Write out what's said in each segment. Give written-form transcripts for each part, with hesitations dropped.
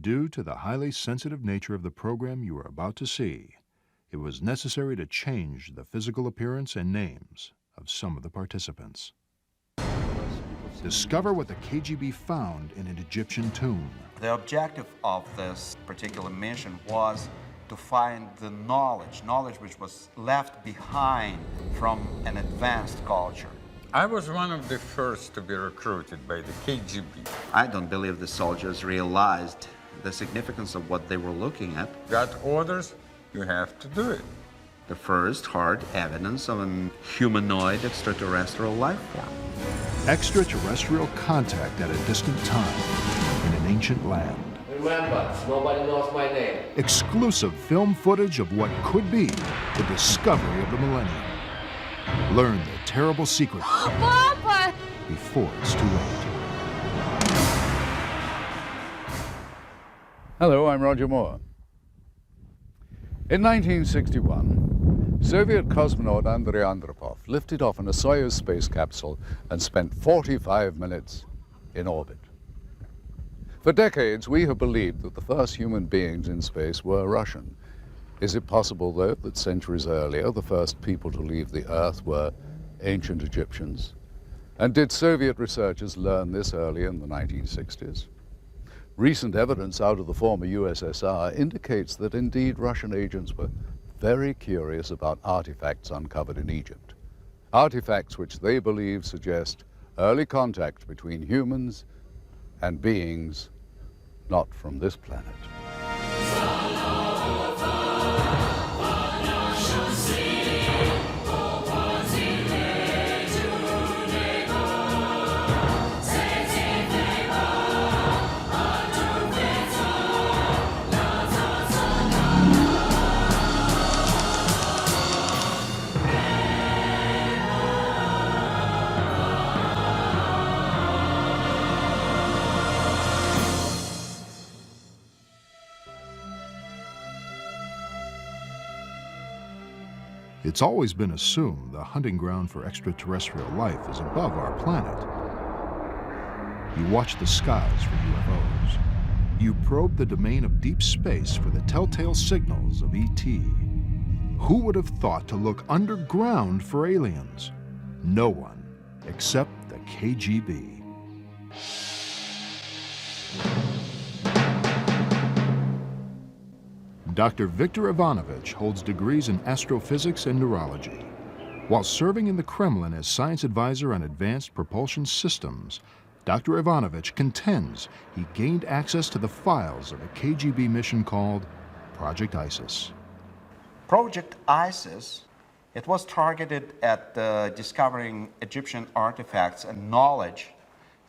Due to the highly sensitive nature of the program you are about to see, it was necessary to change the physical appearance and names of some of the participants. Discover what the KGB found in an Egyptian tomb. The objective of this particular mission was to find the knowledge which was left behind from an advanced culture. I was one of the first to be recruited by the KGB. I don't believe the soldiers realized the significance of what they were looking at. Got orders, you have to do it. The first hard evidence of an humanoid extraterrestrial life form. Extraterrestrial contact at a distant time in an ancient land. Remember, nobody knows my name. Exclusive film footage of what could be the discovery of the millennium. Learn the terrible secret before it's too late. Hello, I'm Roger Moore. In 1961, Soviet cosmonaut Andrei Andropov lifted off in a Soyuz space capsule and spent 45 minutes in orbit. For decades, we have believed that the first human beings in space were Russian. Is it possible, though, that centuries earlier, the first people to leave the Earth were ancient Egyptians? And did Soviet researchers learn this early in the 1960s? Recent evidence out of the former USSR indicates that indeed Russian agents were very curious about artifacts uncovered in Egypt. Artifacts which they believe suggest early contact between humans and beings not from this planet. It's always been assumed the hunting ground for extraterrestrial life is above our planet. You watch the skies for UFOs. You probe the domain of deep space for the telltale signals of ET. Who would have thought to look underground for aliens? No one, except the KGB. Dr. Viktor Ivanovich holds degrees in astrophysics and neurology. While serving in the Kremlin as science advisor on advanced propulsion systems, Dr. Ivanovich contends he gained access to the files of a KGB mission called Project ISIS. Project ISIS, it was targeted at discovering Egyptian artifacts and knowledge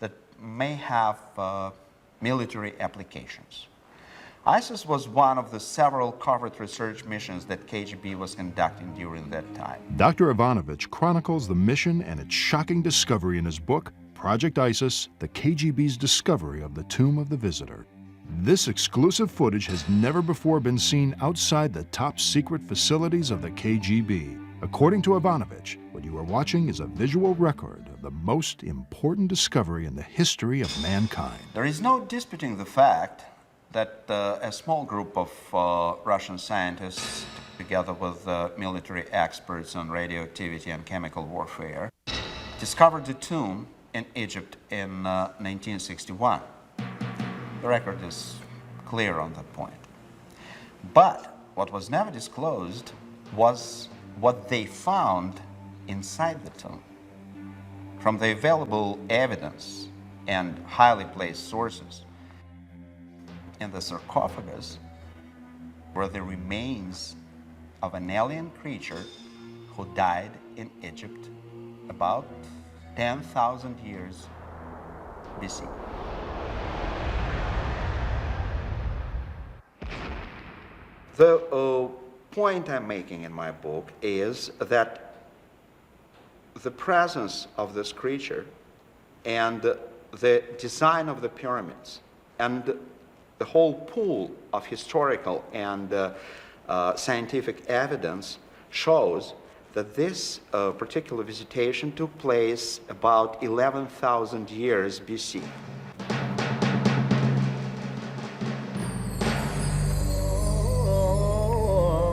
that may have military applications. ISIS was one of the several covert research missions that KGB was conducting during that time. Dr. Ivanovich chronicles the mission and its shocking discovery in his book, Project ISIS, the KGB's discovery of the Tomb of the Visitor. This exclusive footage has never before been seen outside the top secret facilities of the KGB. According to Ivanovich, what you are watching is a visual record of the most important discovery in the history of mankind. There is no disputing the fact that a small group of Russian scientists, together with military experts on radioactivity and chemical warfare, discovered the tomb in Egypt in 1961. The record is clear on that point. But what was never disclosed was what they found inside the tomb. From the available evidence and highly placed sources, in the sarcophagus were the remains of an alien creature who died in Egypt about 10,000 years BC. The point I'm making in my book is that the presence of this creature and the design of the pyramids and the whole pool of historical and scientific evidence shows that this particular visitation took place about 11,000 years BC.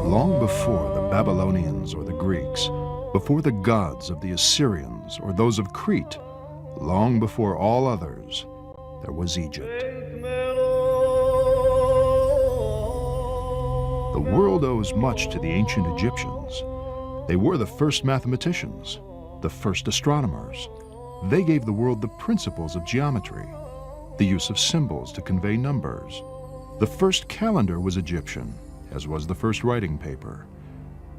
long before the Babylonians or the Greeks, before the gods of the Assyrians or those of Crete, long before all others, there was Egypt. The world owes much to the ancient Egyptians. They were the first mathematicians, the first astronomers. They gave the world the principles of geometry, the use of symbols to convey numbers. The first calendar was Egyptian, as was the first writing paper.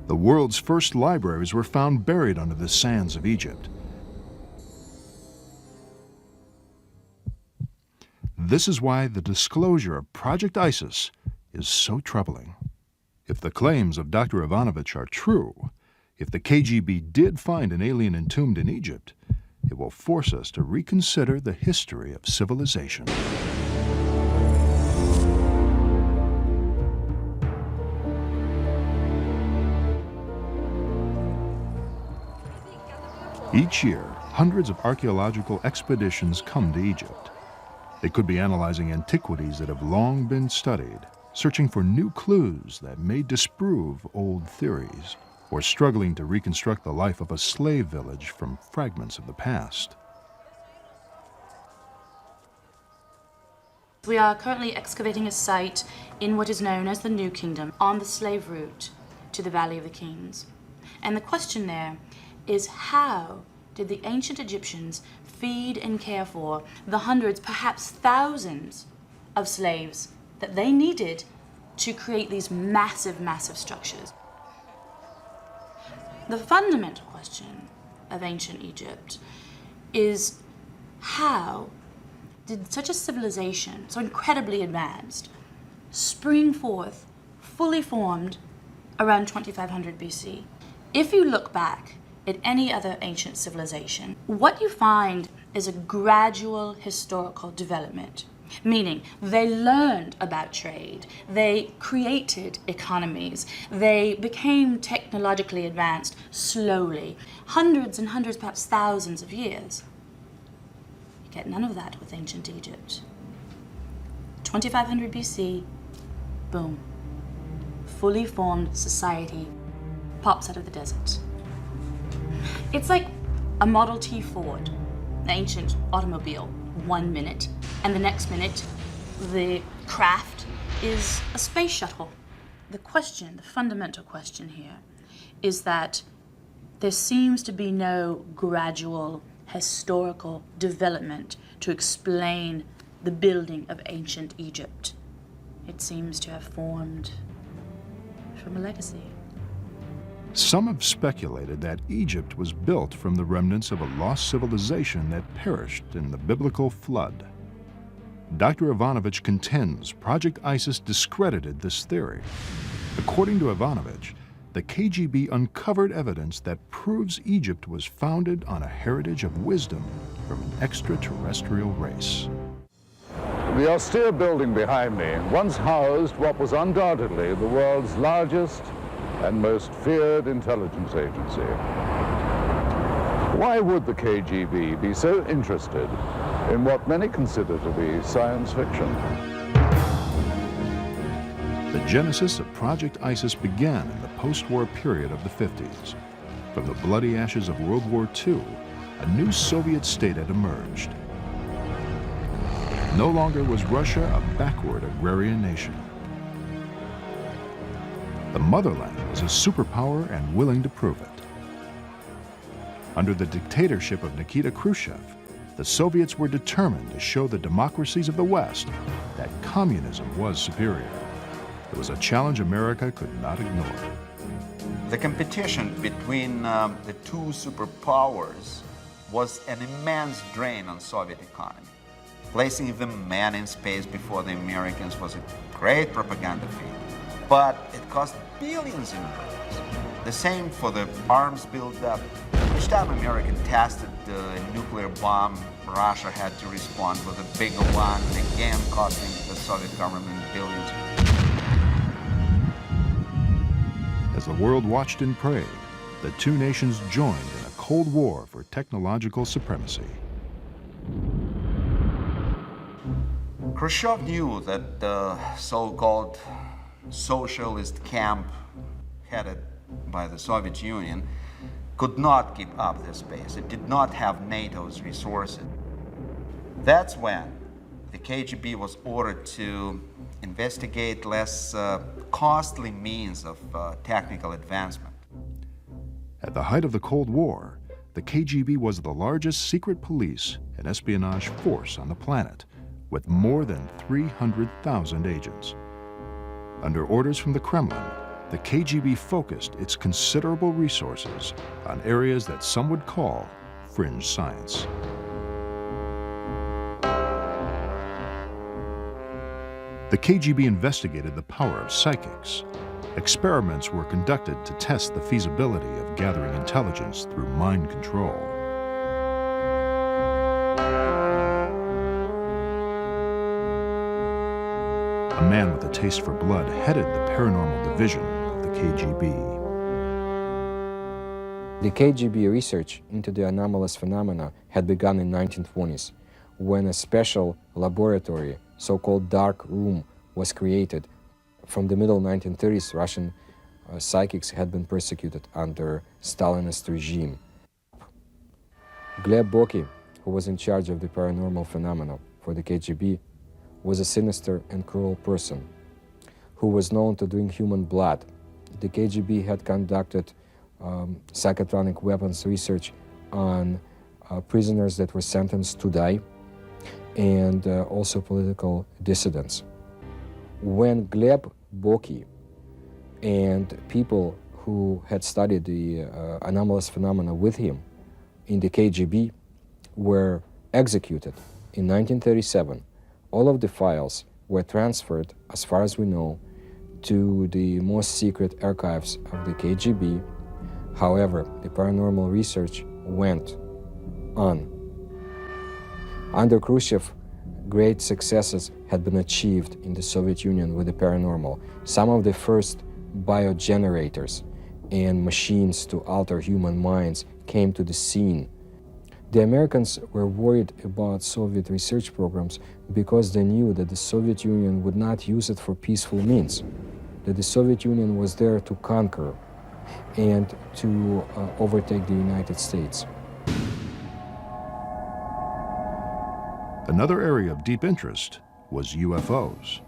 The world's first libraries were found buried under the sands of Egypt. This is why the disclosure of Project ISIS is so troubling. If the claims of Dr. Ivanovich are true, if the KGB did find an alien entombed in Egypt, it will force us to reconsider the history of civilization. Each year, hundreds of archaeological expeditions come to Egypt. They could be analyzing antiquities that have long been studied, searching for new clues that may disprove old theories, or struggling to reconstruct the life of a slave village from fragments of the past. We are currently excavating a site in what is known as the New Kingdom on the slave route to the Valley of the Kings. And the question there is, how did the ancient Egyptians feed and care for the hundreds, perhaps thousands of slaves that they needed to create these massive, massive structures? The fundamental question of ancient Egypt is, how did such a civilization, so incredibly advanced, spring forth, fully formed, around 2500 BC? If you look back at any other ancient civilization, what you find is a gradual historical development. Meaning, they learned about trade, they created economies, they became technologically advanced slowly, hundreds and hundreds, perhaps thousands of years. You get none of that with ancient Egypt. 2500 BC, boom, fully formed society pops out of the desert. It's like a Model T Ford, the ancient automobile, 1 minute, and the next minute, the craft is a space shuttle. The question, the fundamental question here, is that there seems to be no gradual historical development to explain the building of ancient Egypt. It seems to have formed from a legacy. Some have speculated that Egypt was built from the remnants of a lost civilization that perished in the biblical flood. Dr. Ivanovich contends Project ISIS discredited this theory. According to Ivanovich, the KGB uncovered evidence that proves Egypt was founded on a heritage of wisdom from an extraterrestrial race. The austere building behind me once housed what was undoubtedly the world's largest and most feared intelligence agency. Why would the KGB be so interested in what many consider to be science fiction? The genesis of Project ISIS began in the post-war period of the 50s. From the bloody ashes of World War II, a new Soviet state had emerged. No longer was Russia a backward agrarian nation. The motherland was a superpower and willing to prove it. Under the dictatorship of Nikita Khrushchev, the Soviets were determined to show the democracies of the West that communism was superior. It was a challenge America could not ignore. The competition between the two superpowers was an immense drain on Soviet economy. Placing the man in space before the Americans was a great propaganda feat. But it cost billions in billions. The same for the arms buildup. Each time America tested the nuclear bomb, Russia had to respond with a bigger one, again costing the Soviet government billions. As the world watched and prayed, the two nations joined in a Cold War for technological supremacy. Khrushchev knew that the so-called socialist camp headed by the Soviet Union, could not keep up this pace. It did not have NATO's resources. That's when the KGB was ordered to investigate less costly means of technical advancement. At the height of the Cold War, the KGB was the largest secret police and espionage force on the planet, with more than 300,000 agents. Under orders from the Kremlin, the KGB focused its considerable resources on areas that some would call fringe science. The KGB investigated the power of psychics. Experiments were conducted to test the feasibility of gathering intelligence through mind control. A man with a taste for blood headed the paranormal division of the KGB. The KGB research into the anomalous phenomena had begun in the 1920s, when a special laboratory, so-called dark room, was created. From the middle 1930s, Russian psychics had been persecuted under Stalinist regime. Gleb Boki, who was in charge of the paranormal phenomena for the KGB, was a sinister and cruel person who was known to drink human blood. The KGB had conducted psychotronic weapons research on prisoners that were sentenced to die, and also political dissidents. When Gleb Boki and people who had studied the anomalous phenomena with him in the KGB were executed in 1937, all of the files were transferred, as far as we know, to the most secret archives of the KGB. However, the paranormal research went on. Under Khrushchev, great successes had been achieved in the Soviet Union with the paranormal. Some of the first biogenerators and machines to alter human minds came to the scene. The Americans were worried about Soviet research programs because they knew that the Soviet Union would not use it for peaceful means, that the Soviet Union was there to conquer and to overtake the United States. Another area of deep interest was UFOs.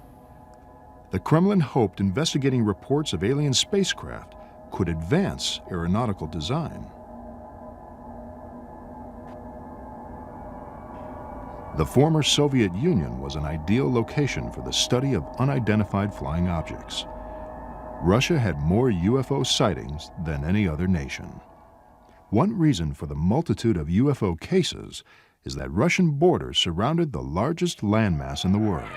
The Kremlin hoped investigating reports of alien spacecraft could advance aeronautical design. The former Soviet Union was an ideal location for the study of unidentified flying objects. Russia had more UFO sightings than any other nation. One reason for the multitude of UFO cases is that Russian borders surrounded the largest landmass in the world.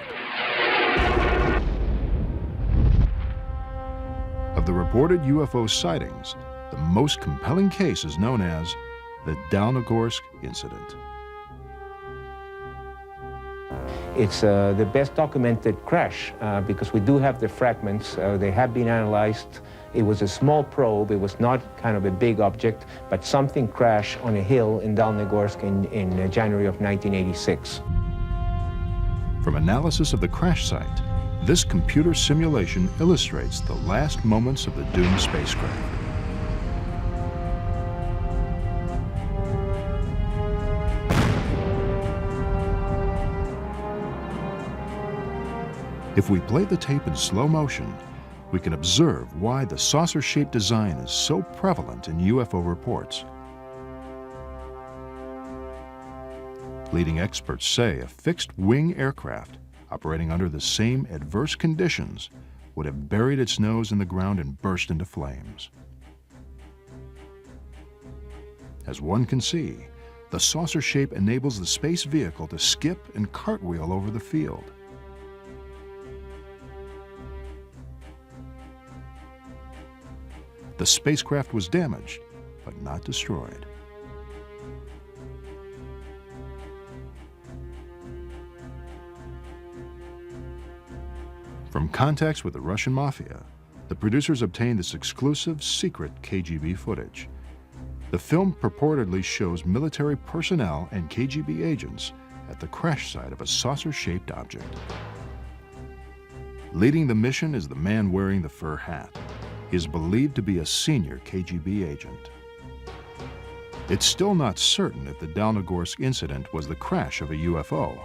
Of the reported UFO sightings, the most compelling case is known as the Dalnogorsk incident. It's the best documented crash because we do have the fragments. They have been analyzed. It was a small probe. It was not kind of a big object, but something crashed on a hill in Dalnogorsk in January of 1986. From analysis of the crash site, this computer simulation illustrates the last moments of the doomed spacecraft. If we play the tape in slow motion, we can observe why the saucer-shaped design is so prevalent in UFO reports. Leading experts say a fixed-wing aircraft operating under the same adverse conditions would have buried its nose in the ground and burst into flames. As one can see, the saucer shape enables the space vehicle to skip and cartwheel over the field. The spacecraft was damaged, but not destroyed. From contacts with the Russian mafia, the producers obtained this exclusive, secret KGB footage. The film purportedly shows military personnel and KGB agents at the crash site of a saucer-shaped object. Leading the mission is the man wearing the fur hat. He is believed to be a senior KGB agent. It's still not certain if the Dalnogorsk incident was the crash of a UFO.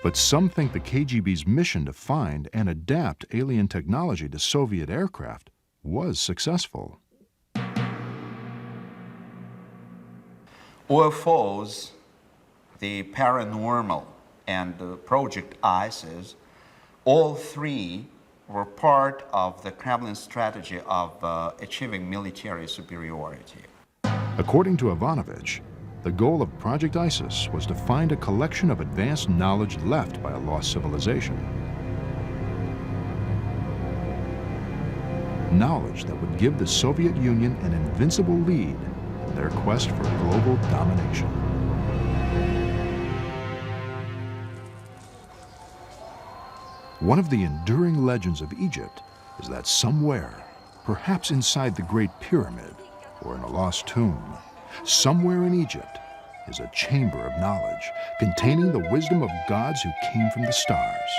But some think the KGB's mission to find and adapt alien technology to Soviet aircraft was successful. UFOs, the paranormal, and Project ISIS, all three were part of the Kremlin strategy of achieving military superiority. According to Ivanovich, the goal of Project ISIS was to find a collection of advanced knowledge left by a lost civilization. Knowledge that would give the Soviet Union an invincible lead in their quest for global domination. One of the enduring legends of Egypt is that somewhere, perhaps inside the Great Pyramid or in a lost tomb, somewhere in Egypt is a chamber of knowledge containing the wisdom of gods who came from the stars.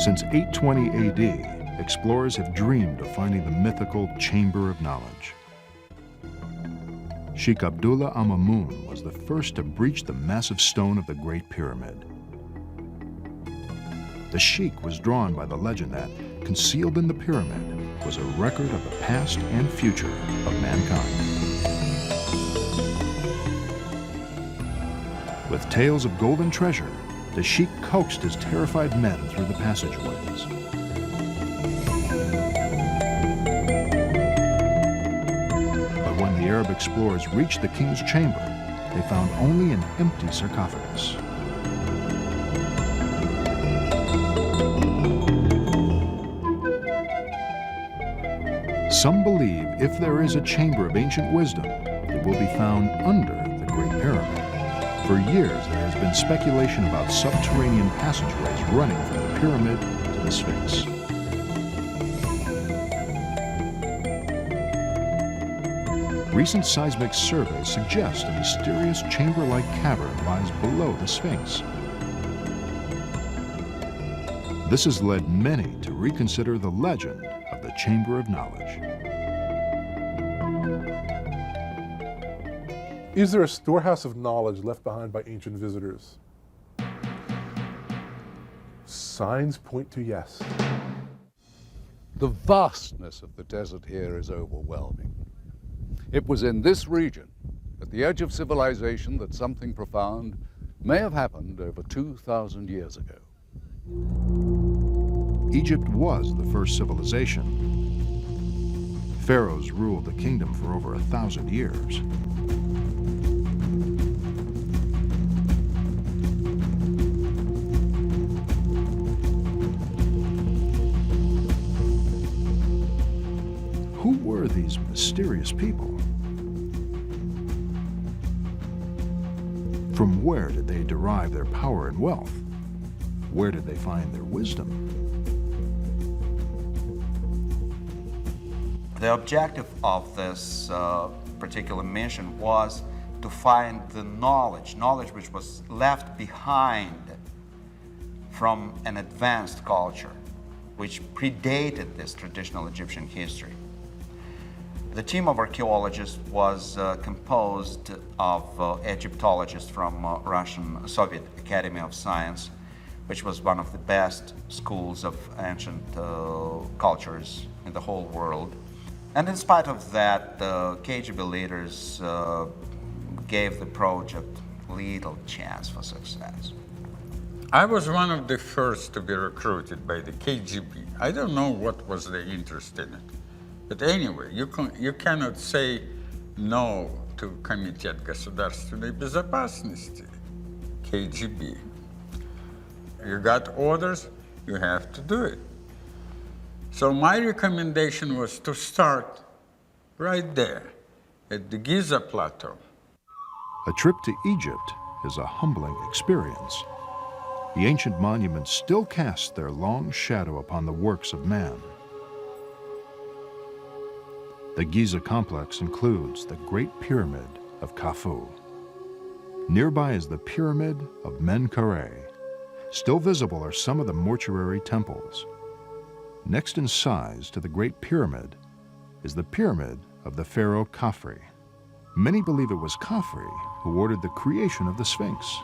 Since 820 AD, explorers have dreamed of finding the mythical Chamber of Knowledge. Sheikh Abdullah al-Mamun was the first to breach the massive stone of the Great Pyramid. The Sheikh was drawn by the legend that, concealed in the pyramid, was a record of the past and future of mankind. With tales of golden treasure, the Sheikh coaxed his terrified men through the passageways. But when the Arab explorers reached the king's chamber, they found only an empty sarcophagus. Some believe if there is a chamber of ancient wisdom, it will be found under the Great Pyramid. For years, there has been speculation about subterranean passageways running from the pyramid to the Sphinx. Recent seismic surveys suggest a mysterious chamber-like cavern lies below the Sphinx. This has led many to reconsider the legend of the Chamber of Knowledge. Is there a storehouse of knowledge left behind by ancient visitors? Signs point to yes. The vastness of the desert here is overwhelming. It was in this region, at the edge of civilization, that something profound may have happened over 2,000 years ago. Egypt was the first civilization. Pharaohs ruled the kingdom for over 1,000 years. Who were these mysterious people? From where did they derive their power and wealth? Where did they find their wisdom? The objective of this particular mission was to find the knowledge which was left behind from an advanced culture which predated this traditional Egyptian history. The team of archaeologists was composed of Egyptologists from Russian Soviet Academy of Science, which was one of the best schools of ancient cultures in the whole world. And in spite of that, the KGB leaders gave the project little chance for success. I was one of the first to be recruited by the KGB. I don't know what was the interest in it. But anyway, you cannot say no to Комитет государственной безопасности, KGB. You got orders, you have to do it. So my recommendation was to start right there, at the Giza Plateau. A trip to Egypt is a humbling experience. The ancient monuments still cast their long shadow upon the works of man. The Giza complex includes the Great Pyramid of Khufu. Nearby is the Pyramid of Menkaure, Still visible are some of the mortuary temples. Next in size to the Great Pyramid is the Pyramid of the pharaoh Khafre. Many believe it was Khafre who ordered the creation of the Sphinx.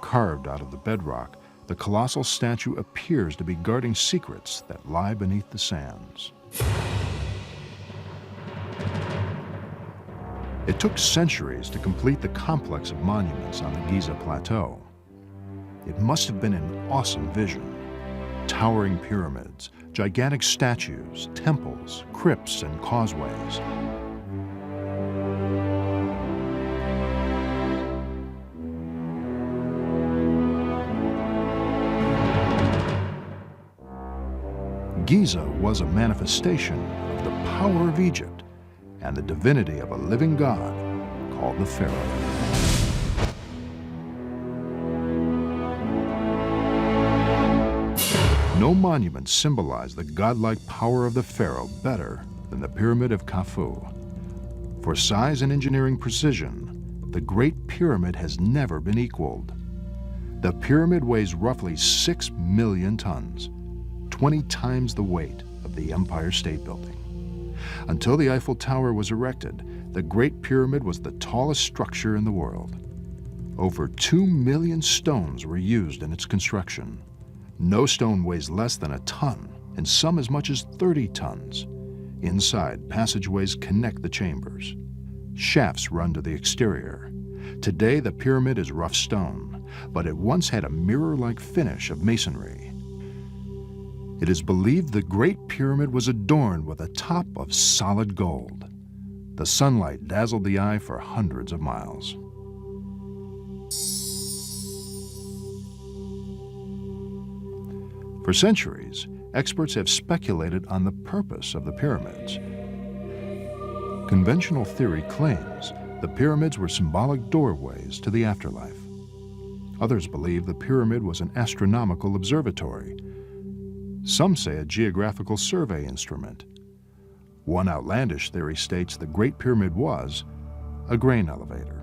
Carved out of the bedrock, the colossal statue appears to be guarding secrets that lie beneath the sands. It took centuries to complete the complex of monuments on the Giza Plateau. It must have been an awesome vision. Towering pyramids, gigantic statues, temples, crypts, and causeways. Giza was a manifestation of the power of Egypt and the divinity of a living god called the Pharaoh. No monument symbolized the godlike power of the Pharaoh better than the Pyramid of Khufu. For size and engineering precision, the Great Pyramid has never been equaled. The pyramid weighs roughly 6 million tons, 20 times the weight of the Empire State Building. Until the Eiffel Tower was erected, the Great Pyramid was the tallest structure in the world. Over 2 million stones were used in its construction. No stone weighs less than a ton, and some as much as 30 tons. Inside, passageways connect the chambers. Shafts run to the exterior. Today, the pyramid is rough stone, but it once had a mirror-like finish of masonry. It is believed the Great Pyramid was adorned with a top of solid gold. The sunlight dazzled the eye for hundreds of miles. For centuries, experts have speculated on the purpose of the pyramids. Conventional theory claims the pyramids were symbolic doorways to the afterlife. Others believe the pyramid was an astronomical observatory. Some say a geographical survey instrument. One outlandish theory states the Great Pyramid was a grain elevator.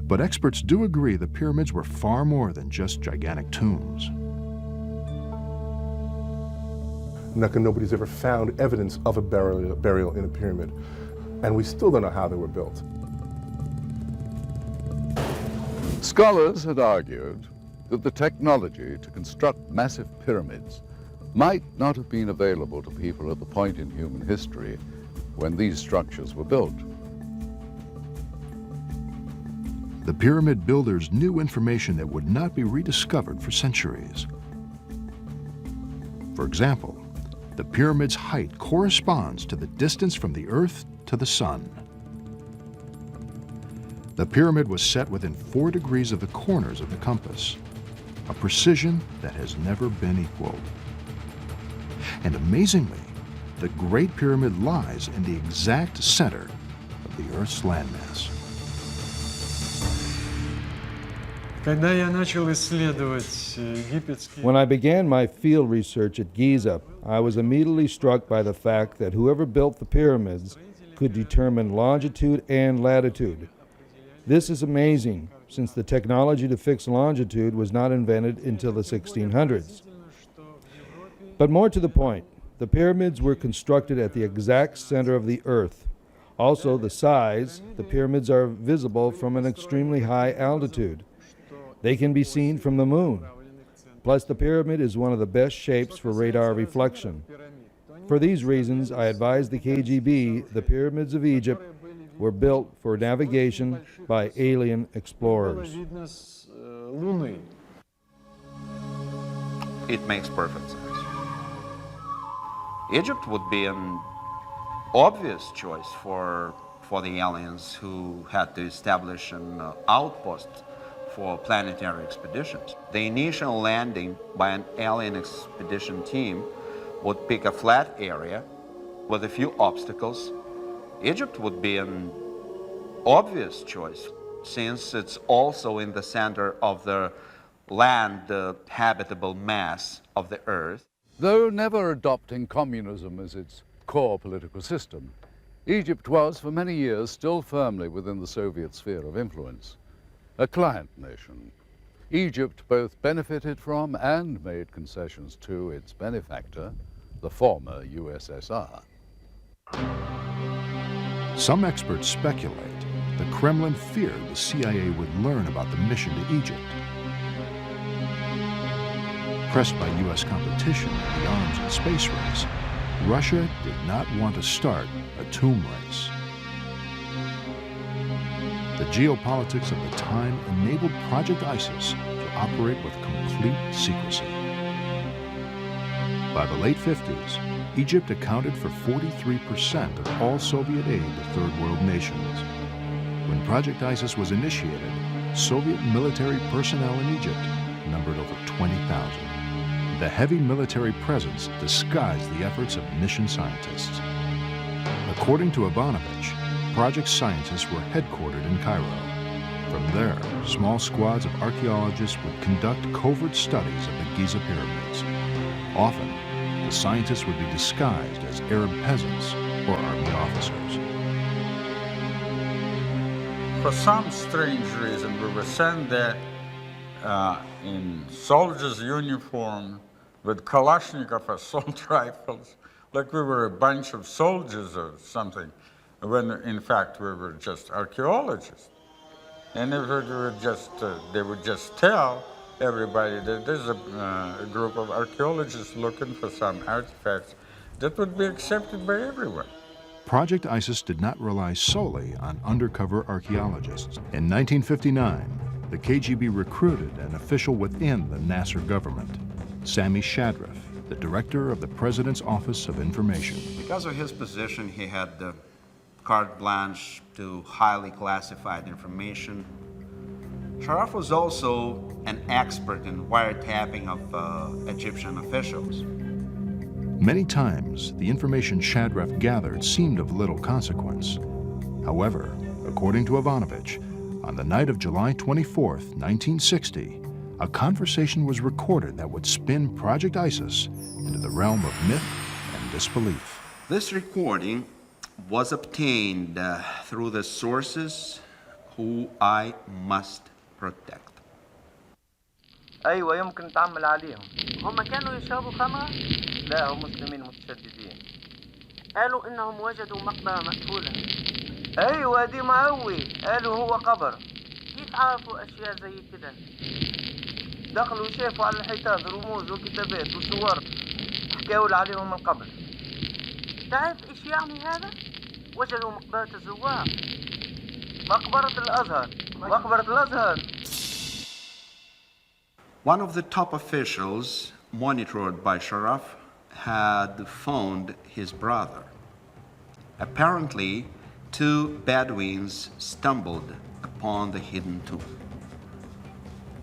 But experts do agree the pyramids were far more than just gigantic tombs. Nobody's ever found evidence of a burial in a pyramid, and we still don't know how they were built. Scholars had argued that the technology to construct massive pyramids might not have been available to people at the point in human history when these structures were built. The pyramid builders knew information that would not be rediscovered for centuries. For example, the pyramid's height corresponds to the distance from the Earth to the Sun. The pyramid was set within 4 degrees of the corners of the compass, a precision that has never been equaled. And amazingly, the Great Pyramid lies in the exact center of the Earth's landmass. When I began my field research at Giza, I was immediately struck by the fact that whoever built the pyramids could determine longitude and latitude. This is amazing, since the technology to fix longitude was not invented until the 1600s. But more to the point, the pyramids were constructed at the exact center of the Earth. Also, the size, the pyramids are visible from an extremely high altitude. They can be seen from the moon. Plus, the pyramid is one of the best shapes for radar reflection. For these reasons, I advise the KGB the pyramids of Egypt were built for navigation by alien explorers. It makes perfect sense. Egypt would be an obvious choice for the aliens who had to establish an outpost for planetary expeditions. The initial landing by an alien expedition team would pick a flat area with a few obstacles. Egypt would be an obvious choice since it's also in the center of the land, the habitable mass of the Earth. Though never adopting communism as its core political system, Egypt was for many years still firmly within the Soviet sphere of influence. a client nation. Egypt both benefited from and made concessions to its benefactor, the former USSR. Some experts speculate the Kremlin feared the CIA would learn about the mission to Egypt. Pressed by U.S. competition in the arms and space race, Russia did not want to start a tomb race. The geopolitics of the time enabled Project ISIS to operate with complete secrecy. By the late 50s, Egypt accounted for 43% of all Soviet aid to third world nations. When Project ISIS was initiated, Soviet military personnel in Egypt numbered over 20,000. The heavy military presence disguised the efforts of mission scientists. According to Ivanovich, project scientists were headquartered in Cairo. From there, small squads of archaeologists would conduct covert studies of the Giza pyramids. Often, the scientists would be disguised as Arab peasants or army officers. For some strange reason, we were sent there in soldiers' uniform with Kalashnikov assault rifles, like we were a bunch of soldiers or something, when in fact we were just archaeologists. And they would just tell everybody that there's a group of archaeologists looking for some artifacts that would be accepted by everyone. Project ISIS did not rely solely on undercover archaeologists. In 1959, the KGB recruited an official within the Nasser government, Sami Shadref, the director of the President's Office of Information. Because of his position, he had the carte blanche to highly classified information. Sharaf was also an expert in wiretapping of Egyptian officials. Many times, the information Shadref gathered seemed of little consequence. However, according to Ivanovich, on the night of July 24, 1960, a conversation was recorded that would spin Project ISIS into the realm of myth and disbelief. This recording was obtained through the sources who I must protect. أيوة يمكن تعمل عليهم. هم كانوا يشربوا خمرة؟ لا هم مسلمين متشددين. قالوا إنهم وجدوا مقبرة مقفولة. أيوة دي مقوي، قالوا هو قبر. كيف عرفوا أشياء زي كده؟ دخلوا شافوا على الحيطان رموز وكتابات وصور حكاوا عليهم من قبل. تعرف إيش يعني هذا؟ وجدوا مقبرة الزوار. مقبرة الأزهر. مقبرة الأزهر. One of the top officials monitored by Sharaf had found his brother. Apparently, two Bedouins stumbled upon the hidden tomb.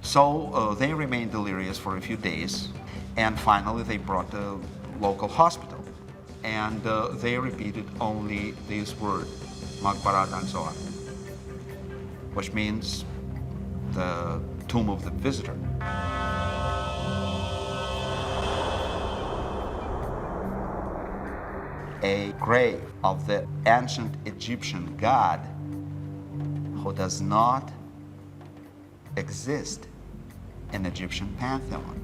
So they remained delirious for a few days, and finally they brought the local hospital. And they repeated only these words, Maqbarat al-Zohar, which means the tomb of the visitor. A grave of the ancient Egyptian god who does not exist in Egyptian pantheon.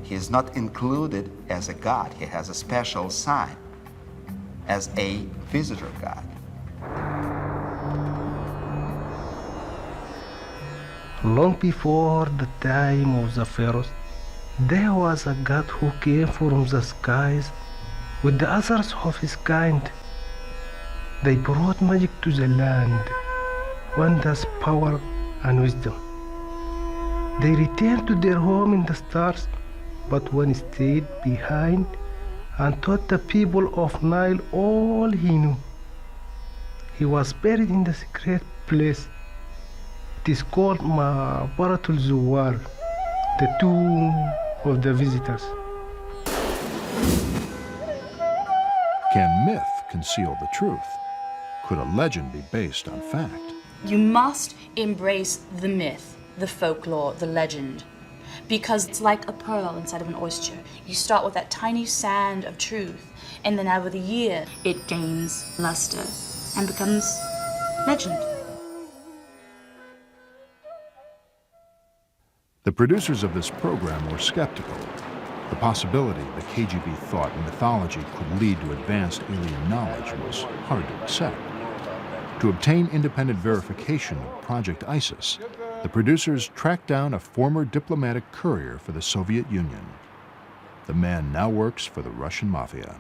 He is not included as a god. He has a special sign as a visitor god. Long before the time of the pharaohs, there was a god who came from the skies with the others of his kind. They brought magic to the land, wonders, power, and wisdom. They returned to their home in the stars, but one stayed behind and taught the people of Nile all he knew. He was buried in the secret place. It is called Maqbaratul Zuwar, the tomb of the visitors. Can myth conceal the truth? Could a legend be based on fact? You must embrace the myth, the folklore, the legend, because it's like a pearl inside of an oyster. You start with that tiny sand of truth, and then over the year, it gains luster and becomes legend. The producers of this program were skeptical. The possibility the KGB thought mythology could lead to advanced alien knowledge was hard to accept. To obtain independent verification of Project ISIS, the producers tracked down a former diplomatic courier for the Soviet Union. The man now works for the Russian mafia.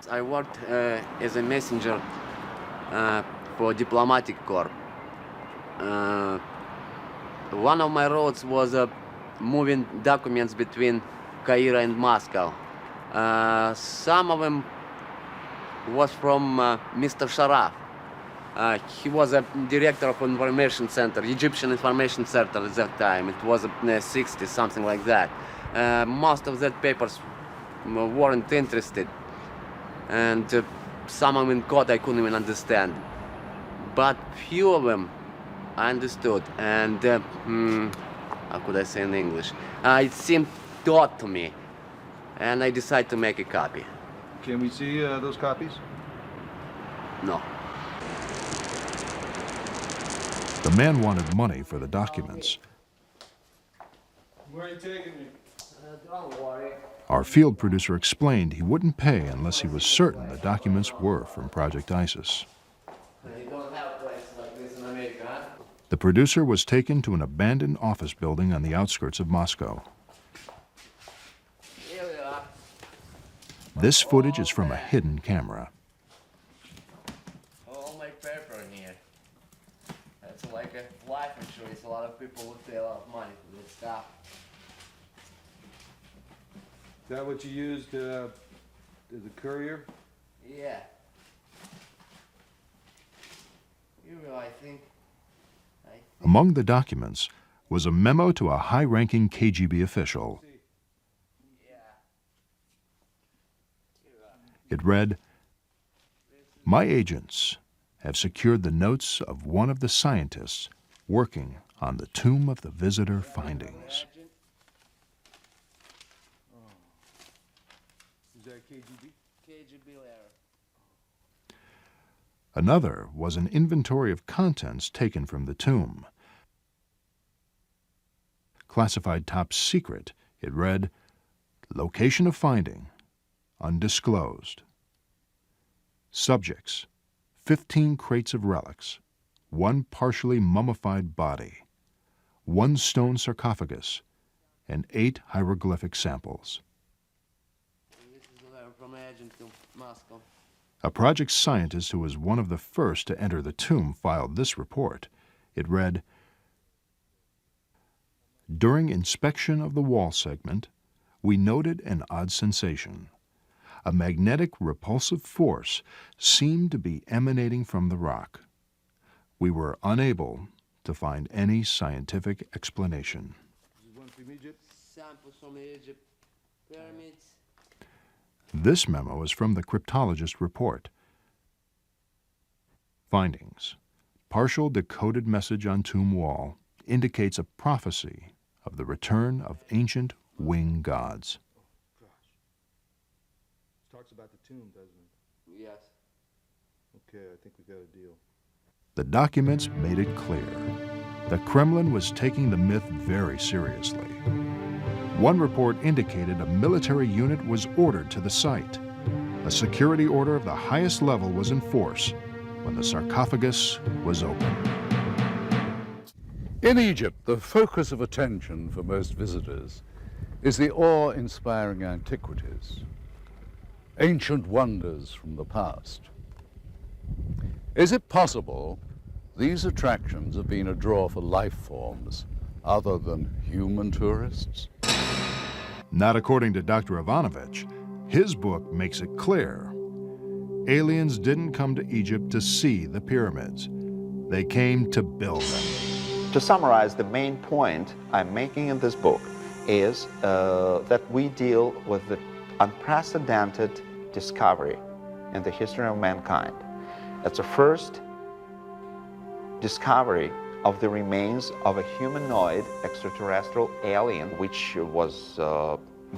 I worked as a messenger for diplomatic corps. One of my roles was moving documents between Cairo and Moscow. Some of them was from Mr. Sharaf. He was a director of information center, Egyptian information center at that time. It was in the 60s, something like that. Most of that papers weren't interested. And some of them in code I couldn't even understand. But few of them I understood. And how could I say in English? It seemed taught to me. And I decided to make a copy. Can we see those copies? No. The man wanted money for the documents. Where are you taking me? Don't worry. Our field producer explained he wouldn't pay unless he was certain the documents were from Project ISIS. You don't have a place like this in America, huh? The producer was taken to an abandoned office building on the outskirts of Moscow. Here we are. This footage is from a hidden camera. All my paper in here. That's like a life insurance. A lot of people would pay a lot of money for this stuff. Is that what you used as a courier? Yeah. You know, I think. Among the documents was a memo to a high-ranking KGB official. It read, "My agents have secured the notes of one of the scientists working on the Tomb of the Visitor findings." Is that KGB? KGB letter. Another was an inventory of contents taken from the tomb. Classified top secret, it read, "Location of finding, undisclosed. Subjects, 15 crates of relics, 1 partially mummified body, 1 stone sarcophagus, and 8 hieroglyphic samples." This is a letter from my agent to Moscow. A project scientist who was one of the first to enter the tomb filed this report. It read, "During inspection of the wall segment, we noted an odd sensation. A magnetic repulsive force seemed to be emanating from the rock. We were unable to find any scientific explanation." This is one from Egypt. Samples from Egypt, pyramids. This memo is from the cryptologist report. Findings. Partial decoded message on tomb wall indicates a prophecy of the return of ancient wing gods. Gosh. It talks about the tomb, doesn't it? Yes. Okay, I think we got a deal. The documents made it clear. The Kremlin was taking the myth very seriously. One report indicated a military unit was ordered to the site. A security order of the highest level was in force when the sarcophagus was opened. In Egypt, the focus of attention for most visitors is the awe-inspiring antiquities, ancient wonders from the past. Is it possible these attractions have been a draw for life forms other than human tourists? Not according to Dr. Ivanovich. His book makes it clear. Aliens didn't come to Egypt to see the pyramids. They came to build them. To summarize, the main point I'm making in this book is that we deal with the unprecedented discovery in the history of mankind. It's the first discovery of the remains of a humanoid extraterrestrial alien which was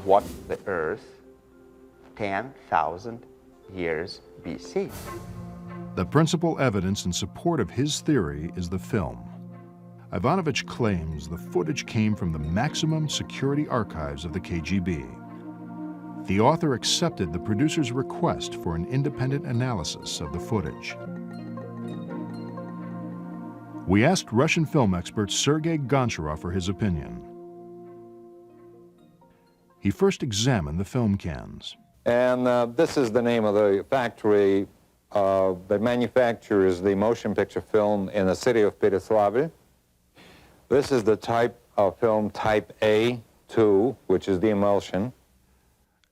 walked the Earth 10,000 years BC. The principal evidence in support of his theory is the film. Ivanovich claims the footage came from the maximum security archives of the KGB. The author accepted the producer's request for an independent analysis of the footage. We asked Russian film expert Sergei Goncharov for his opinion. He first examined the film cans. And this is the name of the factory that manufactures the motion picture film in the city of Pereslavl. This is the type of film type A2, which is the emulsion.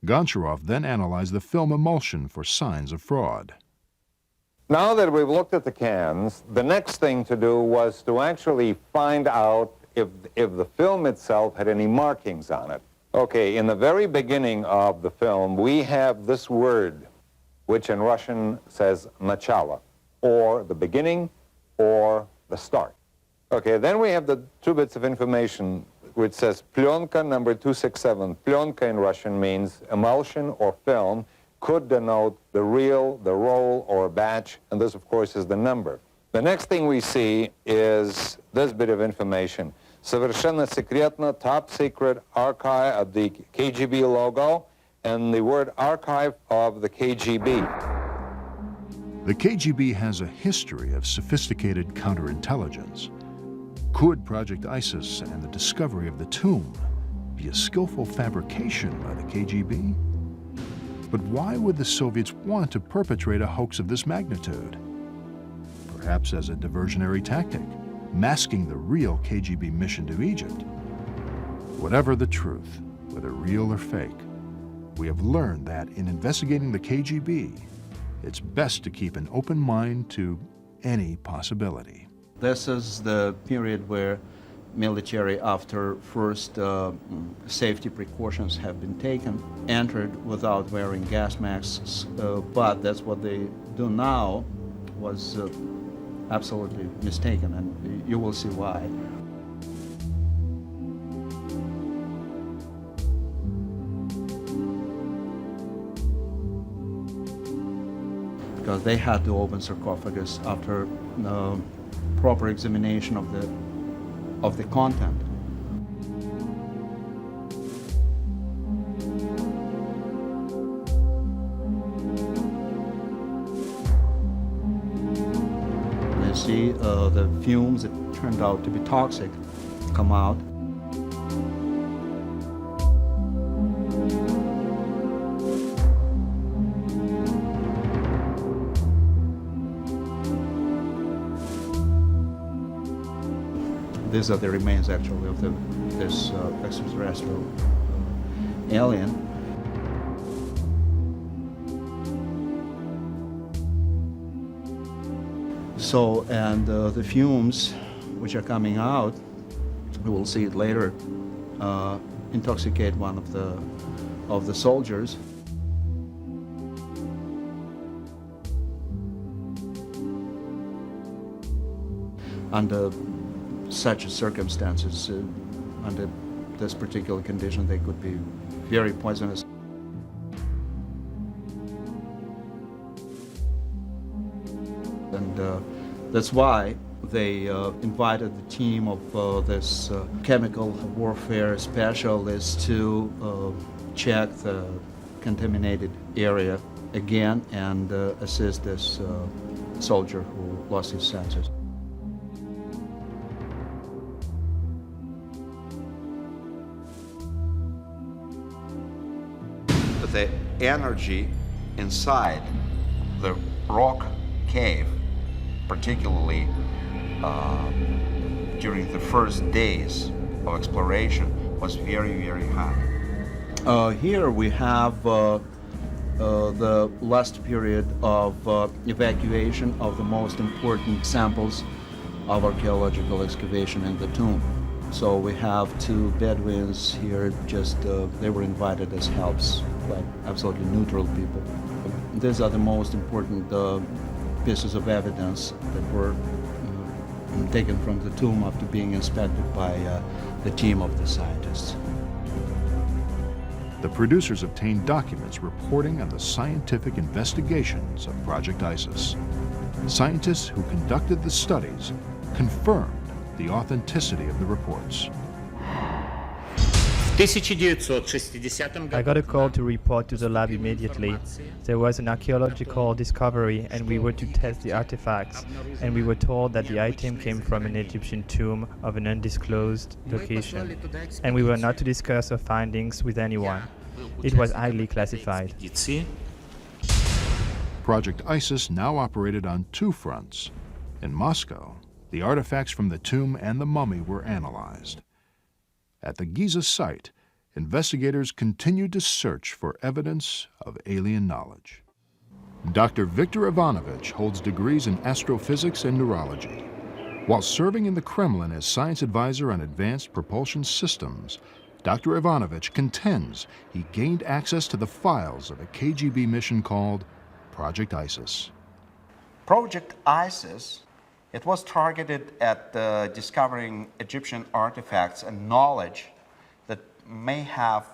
Goncharov then analyzed the film emulsion for signs of fraud. Now that we've looked at the cans, the next thing to do was to actually find out if the film itself had any markings on it. Okay, in the very beginning of the film, we have this word, which in Russian says начало, or the beginning, or the start. Okay, then we have the two bits of information which says plyonka number 267. Plyonka in Russian means emulsion or film, could denote the reel, the roll, or a batch, and this, of course, is the number. The next thing we see is this bit of information. Совершенно секретно, top secret archive of the KGB logo, and the word archive of the KGB. The KGB has a history of sophisticated counterintelligence. Could Project ISIS and the discovery of the tomb be a skillful fabrication by the KGB? But why would the Soviets want to perpetrate a hoax of this magnitude? Perhaps as a diversionary tactic, masking the real KGB mission to Egypt. Whatever the truth, whether real or fake, we have learned that in investigating the KGB, it's best to keep an open mind to any possibility. This is the period where military, after first safety precautions have been taken, entered without wearing gas masks, but that's what they do now was absolutely mistaken, and you will see why. Because they had to open sarcophagus after proper examination of the content. You see the fumes that turned out to be toxic come out. These are the remains, actually, of this extraterrestrial alien. So, and the fumes which are coming out, we will see it later, intoxicate one of the soldiers. Under such circumstances, under this particular condition, they could be very poisonous. And that's why they invited the team of this chemical warfare specialists to check the contaminated area again and assist this soldier who lost his senses. The energy inside the rock cave, particularly during the first days of exploration, was very, very high. Here we have the last period of evacuation of the most important samples of archaeological excavation in the tomb. So we have two Bedouins here, just they were invited as helps, like absolutely neutral people. These are the most important pieces of evidence that were taken from the tomb after being inspected by the team of the scientists. The producers obtained documents reporting on the scientific investigations of Project ISIS. Scientists who conducted the studies confirmed the authenticity of the reports. I got a call to report to the lab immediately. There was an archaeological discovery and we were to test the artifacts, and we were told that the item came from an Egyptian tomb of an undisclosed location, and we were not to discuss our findings with anyone. It was highly classified. Project ISIS now operated on two fronts. In Moscow, the artifacts from the tomb and the mummy were analyzed. At the Giza site, investigators continued to search for evidence of alien knowledge. Dr. Viktor Ivanovich holds degrees in astrophysics and neurology. While serving in the Kremlin as science advisor on advanced propulsion systems, Dr. Ivanovich contends he gained access to the files of a KGB mission called Project ISIS. Project ISIS, it was targeted at discovering Egyptian artifacts and knowledge that may have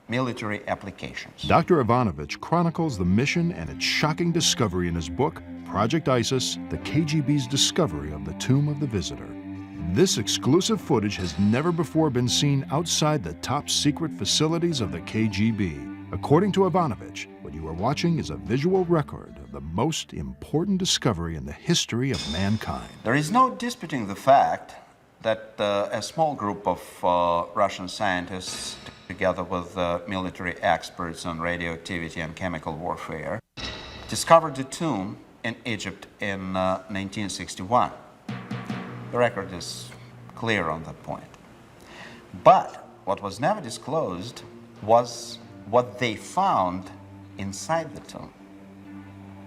military applications. Dr. Ivanovich chronicles the mission and its shocking discovery in his book, Project ISIS, the KGB's discovery of the Tomb of the Visitor. This exclusive footage has never before been seen outside the top secret facilities of the KGB. According to Ivanovich, what you are watching is a visual record of the most important discovery in the history of mankind. There is no disputing the fact that a small group of Russian scientists, together with military experts on radioactivity and chemical warfare, discovered the tomb in Egypt in 1961. The record is clear on that point. But what was never disclosed was what they found inside the tomb.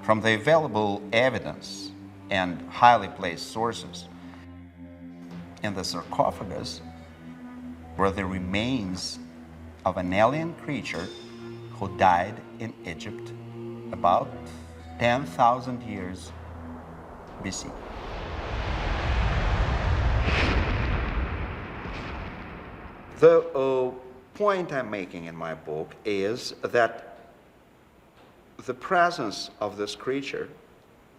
From the available evidence and highly placed sources, in the sarcophagus were the remains of an alien creature who died in Egypt about 10,000 years BC. The point I'm making in my book is that the presence of this creature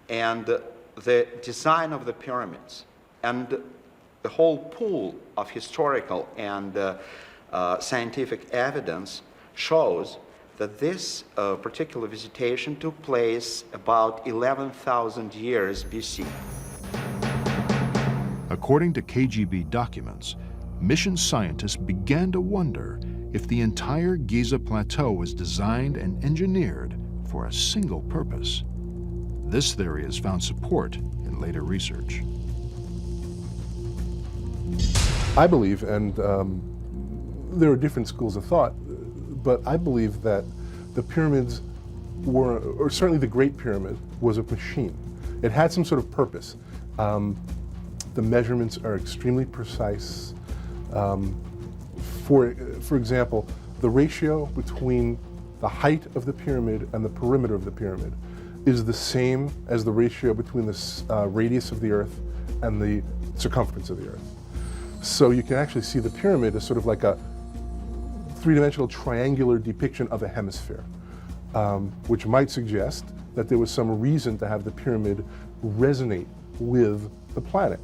and the design of the pyramids and the whole pool of historical and scientific evidence shows that this particular visitation took place about 11,000 years BC. According to KGB documents, mission scientists began to wonder if the entire Giza Plateau was designed and engineered for a single purpose. This theory has found support in later research. I believe, and there are different schools of thought, but I believe that the pyramids were, or certainly the Great Pyramid, was a machine. It had some sort of purpose. The measurements are extremely precise. For example, the ratio between the height of the pyramid and the perimeter of the pyramid is the same as the ratio between the radius of the Earth and the circumference of the Earth. So you can actually see the pyramid as sort of like a three-dimensional triangular depiction of a hemisphere, which might suggest that there was some reason to have the pyramid resonate with the planet.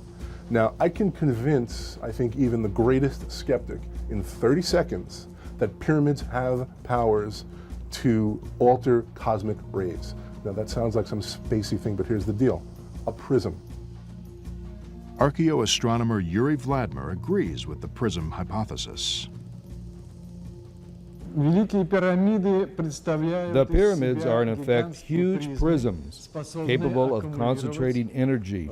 Now, I can convince, I think, even the greatest skeptic in 30 seconds that pyramids have powers to alter cosmic rays. Now, that sounds like some spacey thing, but here's the deal: a prism. Archaeoastronomer Yuri Vladimir agrees with the prism hypothesis. The pyramids are in effect huge prisms capable of concentrating energy.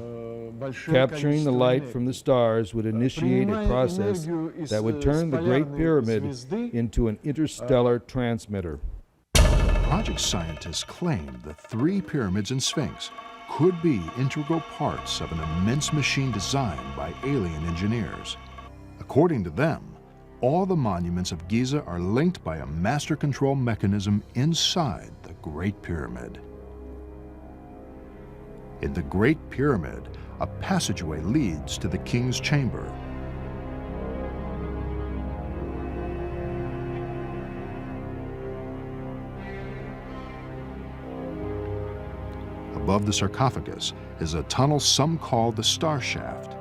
Capturing the light from the stars would initiate a process that would turn the Great Pyramid into an interstellar transmitter. Project scientists claim the three pyramids and Sphinx could be integral parts of an immense machine designed by alien engineers. According to them, all the monuments of Giza are linked by a master control mechanism inside the Great Pyramid. In the Great Pyramid, a passageway leads to the king's chamber. Above the sarcophagus is a tunnel some call the Star Shaft.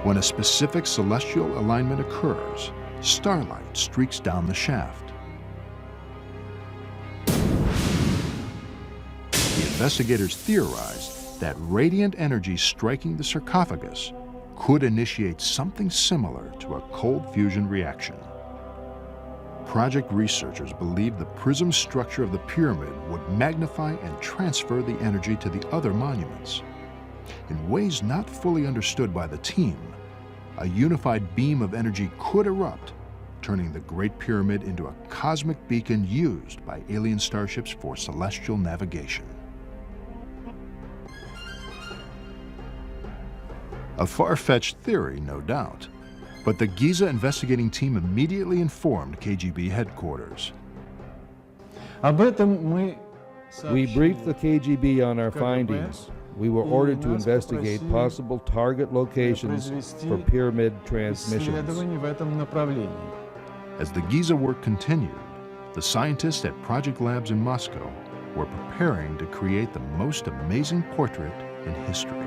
When a specific celestial alignment occurs, starlight streaks down the shaft. The investigators theorized that radiant energy striking the sarcophagus could initiate something similar to a cold fusion reaction. Project researchers believed the prism structure of the pyramid would magnify and transfer the energy to the other monuments. In ways not fully understood by the team, a unified beam of energy could erupt, turning the Great Pyramid into a cosmic beacon used by alien starships for celestial navigation. A far-fetched theory, no doubt, but the Giza investigating team immediately informed KGB headquarters. We briefed the KGB on our findings. We were ordered to investigate possible target locations for pyramid transmissions. As the Giza work continued, the scientists at project labs in Moscow were preparing to create the most amazing portrait in history.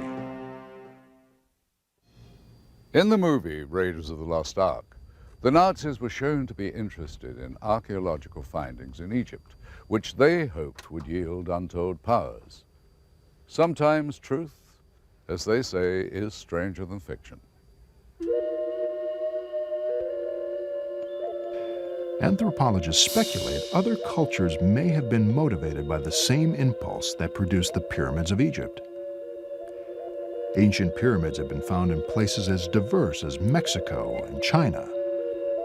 In the movie Raiders of the Lost Ark, the Nazis were shown to be interested in archaeological findings in Egypt, which they hoped would yield untold powers. Sometimes truth, as they say, is stranger than fiction. Anthropologists speculate other cultures may have been motivated by the same impulse that produced the pyramids of Egypt. Ancient pyramids have been found in places as diverse as Mexico and China.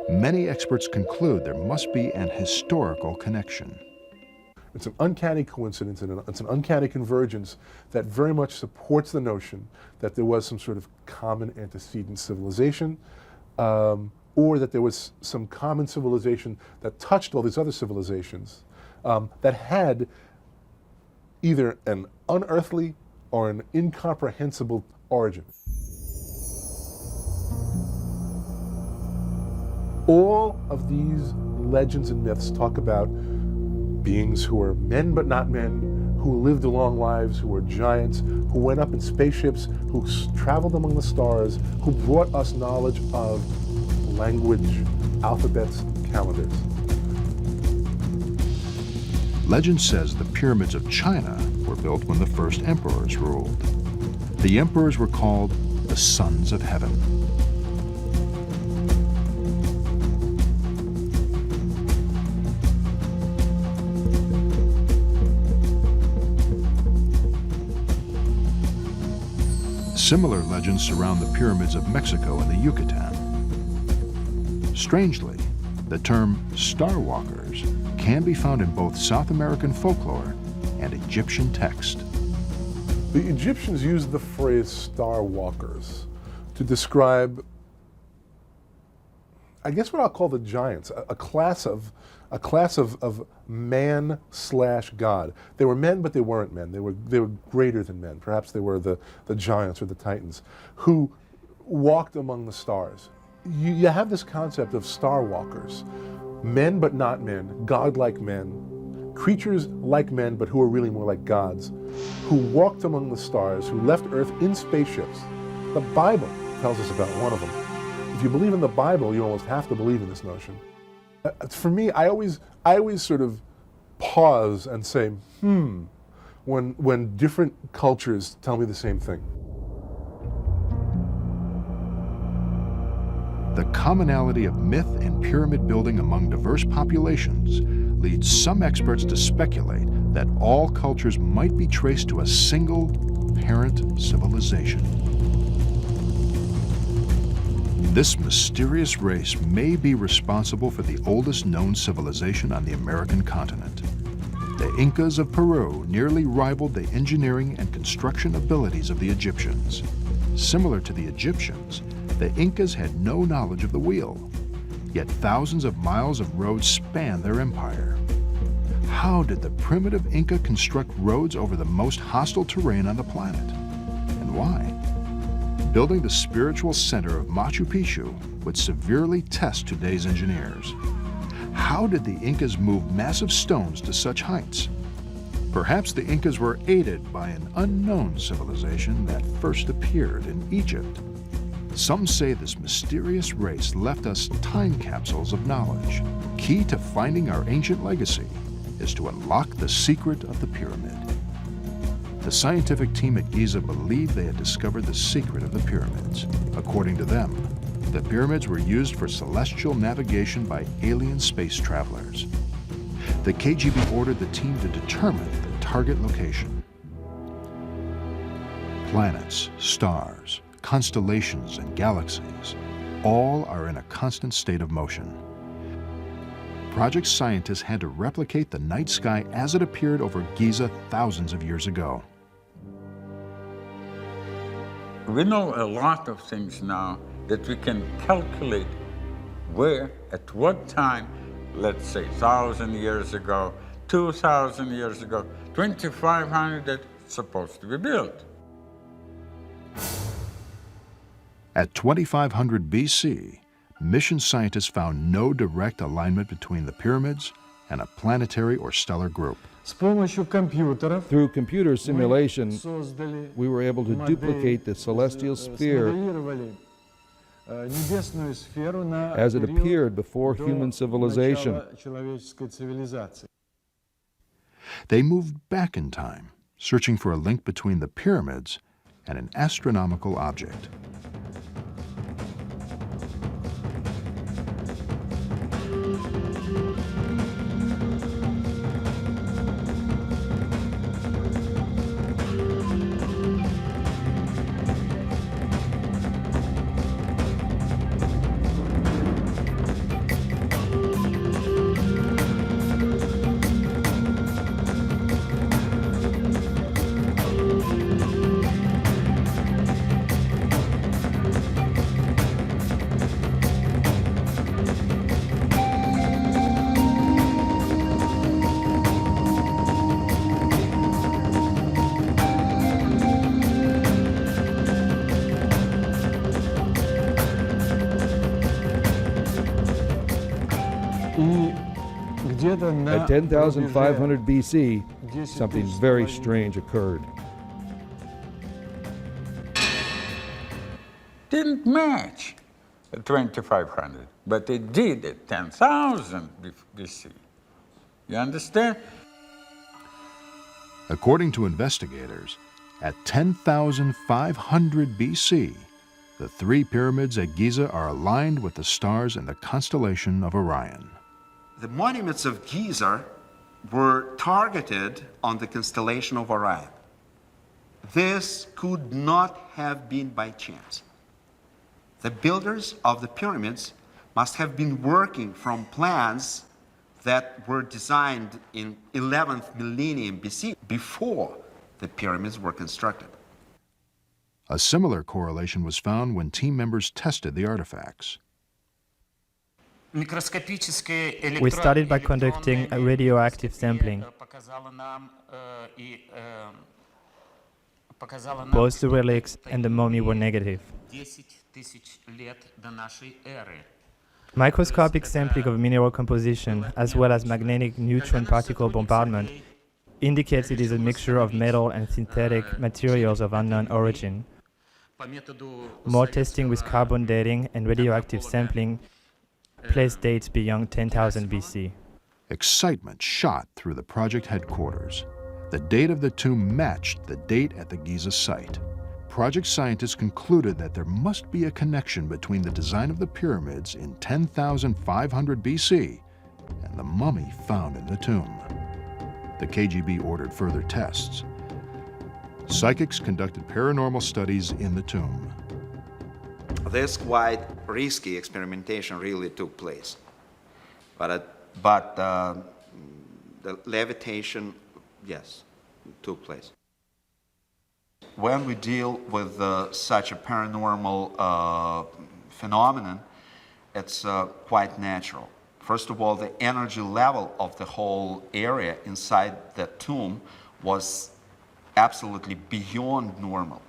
Many experts conclude there must be an historical connection. It's an uncanny coincidence and it's an uncanny convergence that very much supports the notion that there was some sort of common antecedent civilization, or that there was some common civilization that touched all these other civilizations that had either an unearthly or an incomprehensible origin. All of these legends and myths talk about beings who are men but not men, who lived long lives, who were giants, who went up in spaceships, who traveled among the stars, who brought us knowledge of language, alphabets, calendars. Legend says the pyramids of China were built when the first emperors ruled. The emperors were called the Sons of Heaven. Similar legends surround the pyramids of Mexico and the Yucatan. Strangely, the term Star Walkers can be found in both South American folklore and Egyptian text. The Egyptians used the phrase Star Walkers to describe, I guess, what I'll call the giants, a class of man/God. They were men, but they weren't men. They were greater than men. Perhaps they were the giants or the titans who walked among the stars. You have this concept of star walkers, men but not men, godlike men, creatures like men but who are really more like gods, who walked among the stars, who left Earth in spaceships. The Bible tells us about one of them. If you believe in the Bible, you almost have to believe in this notion. For me, I always sort of pause and say, when different cultures tell me the same thing. The commonality of myth and pyramid building among diverse populations leads some experts to speculate that all cultures might be traced to a single parent civilization. This mysterious race may be responsible for the oldest known civilization on the American continent. The Incas of Peru nearly rivaled the engineering and construction abilities of the Egyptians. Similar to the Egyptians, the Incas had no knowledge of the wheel, yet thousands of miles of roads spanned their empire. How did the primitive Inca construct roads over the most hostile terrain on the planet? And why? Building the spiritual center of Machu Picchu would severely test today's engineers. How did the Incas move massive stones to such heights? Perhaps the Incas were aided by an unknown civilization that first appeared in Egypt. Some say this mysterious race left us time capsules of knowledge. Key to finding our ancient legacy is to unlock the secret of the pyramid. The scientific team at Giza believed they had discovered the secret of the pyramids. According to them, the pyramids were used for celestial navigation by alien space travelers. The KGB ordered the team to determine the target location. Planets, stars, constellations, and galaxies, all are in a constant state of motion. Project scientists had to replicate the night sky as it appeared over Giza thousands of years ago. We know a lot of things now that we can calculate where, at what time, let's say 1,000 years ago, 2,000 years ago, 2,500 that's supposed to be built. At 2500 BC, mission scientists found no direct alignment between the pyramids and a planetary or stellar group. Through computer simulation, we were able to duplicate the celestial sphere as it appeared before human civilization. They moved back in time, searching for a link between the pyramids and an astronomical object. At 10,500 BC, something very strange occurred. Didn't match at 2,500, but it did at 10,000 BC. You understand? According to investigators, at 10,500 BC, the three pyramids at Giza are aligned with the stars in the constellation of Orion. The monuments of Giza were targeted on the constellation of Orion. This could not have been by chance. The builders of the pyramids must have been working from plans that were designed in 11th millennium BC, before the pyramids were constructed. A similar correlation was found when team members tested the artifacts. We started by conducting a radioactive sampling. Both the relics and the mummy were negative. Microscopic sampling of mineral composition, as well as magnetic neutron particle bombardment, indicates it is a mixture of metal and synthetic materials of unknown origin. More testing with carbon dating and radioactive sampling place dates beyond 10,000 BC. Excitement shot through the project headquarters. The date of the tomb matched the date at the Giza site. Project scientists concluded that there must be a connection between the design of the pyramids in 10,500 BC and the mummy found in the tomb. The KGB ordered further tests. Psychics conducted paranormal studies in the tomb. This quite risky experimentation really took place. But the levitation, yes, took place. When we deal with such a paranormal phenomenon, it's quite natural. First of all, the energy level of the whole area inside the tomb was absolutely beyond normal.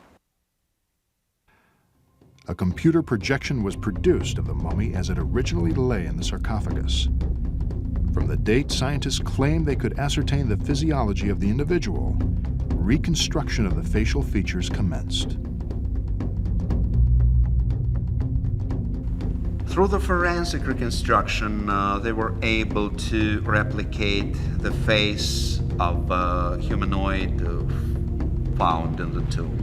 A computer projection was produced of the mummy as it originally lay in the sarcophagus. From the date scientists claimed they could ascertain the physiology of the individual, reconstruction of the facial features commenced. Through the forensic reconstruction, they were able to replicate the face of a humanoid found in the tomb.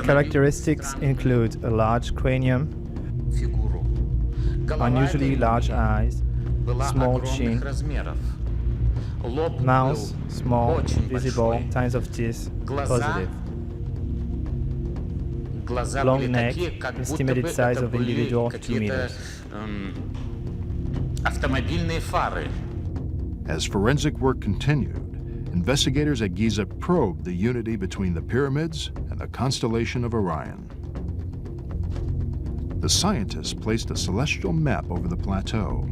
Characteristics include a large cranium, unusually large eyes, small chin, mouth small, visible, signs of teeth, positive. Long neck, estimated size of individual 2 meters. As forensic work continued, investigators at Giza probed the unity between the pyramids and the constellation of Orion. The scientists placed a celestial map over the plateau.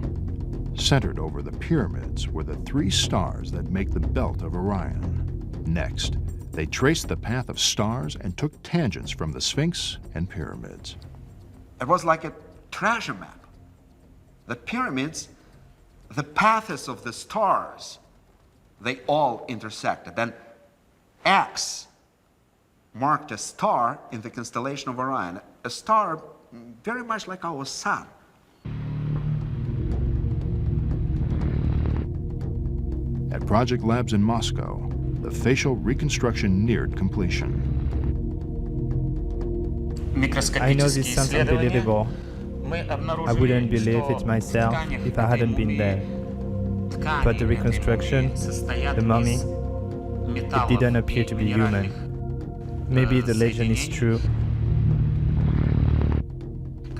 Centered over the pyramids were the 3 stars that make the belt of Orion. Next, they traced the path of stars and took tangents from the Sphinx and pyramids. It was like a treasure map. The pyramids, the paths of the stars, they all intersected. Then X marked a star in the constellation of Orion, a star very much like our sun. At project labs in Moscow, the facial reconstruction neared completion. I know this sounds unbelievable. I wouldn't believe it myself if I hadn't been there. But the reconstruction, the mummy, it didn't appear to be human. Maybe the legend is true.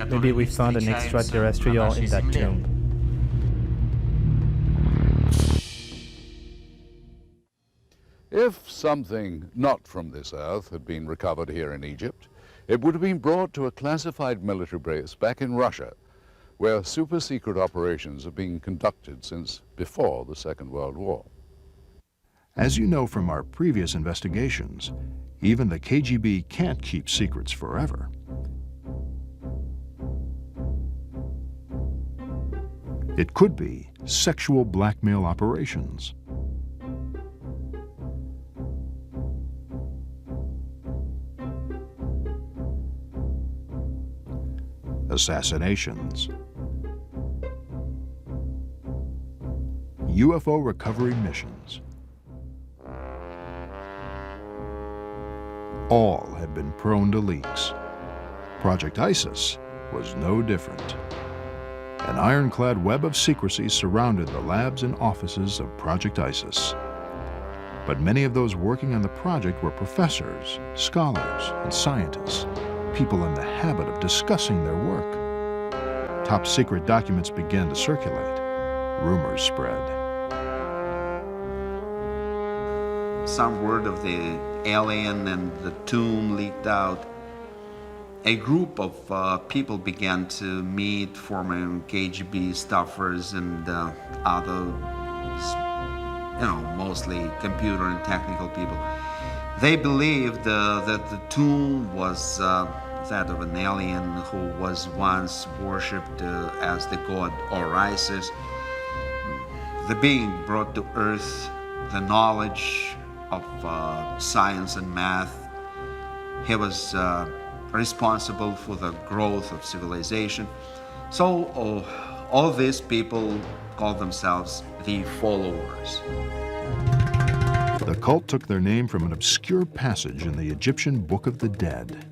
Maybe we found an extraterrestrial in that tomb. If something not from this earth had been recovered here in Egypt, it would have been brought to a classified military base back in Russia, where super-secret operations have been conducted since before the Second World War. As you know from our previous investigations, even the KGB can't keep secrets forever. It could be sexual blackmail operations. Assassinations. UFO recovery missions. All had been prone to leaks. Project ISIS was no different. An ironclad web of secrecy surrounded the labs and offices of Project ISIS. But many of those working on the project were professors, scholars, and scientists, people in the habit of discussing their work. Top secret documents began to circulate. Rumors spread. Some word of the alien and the tomb leaked out. A group of people began to meet, former KGB staffers and other, mostly computer and technical people. They believed that the tomb was that of an alien who was once worshipped as the god Osiris. The being brought to earth the knowledge of science and math. He was responsible for the growth of civilization. So all these people called themselves the followers. The cult took their name from an obscure passage in the Egyptian Book of the Dead.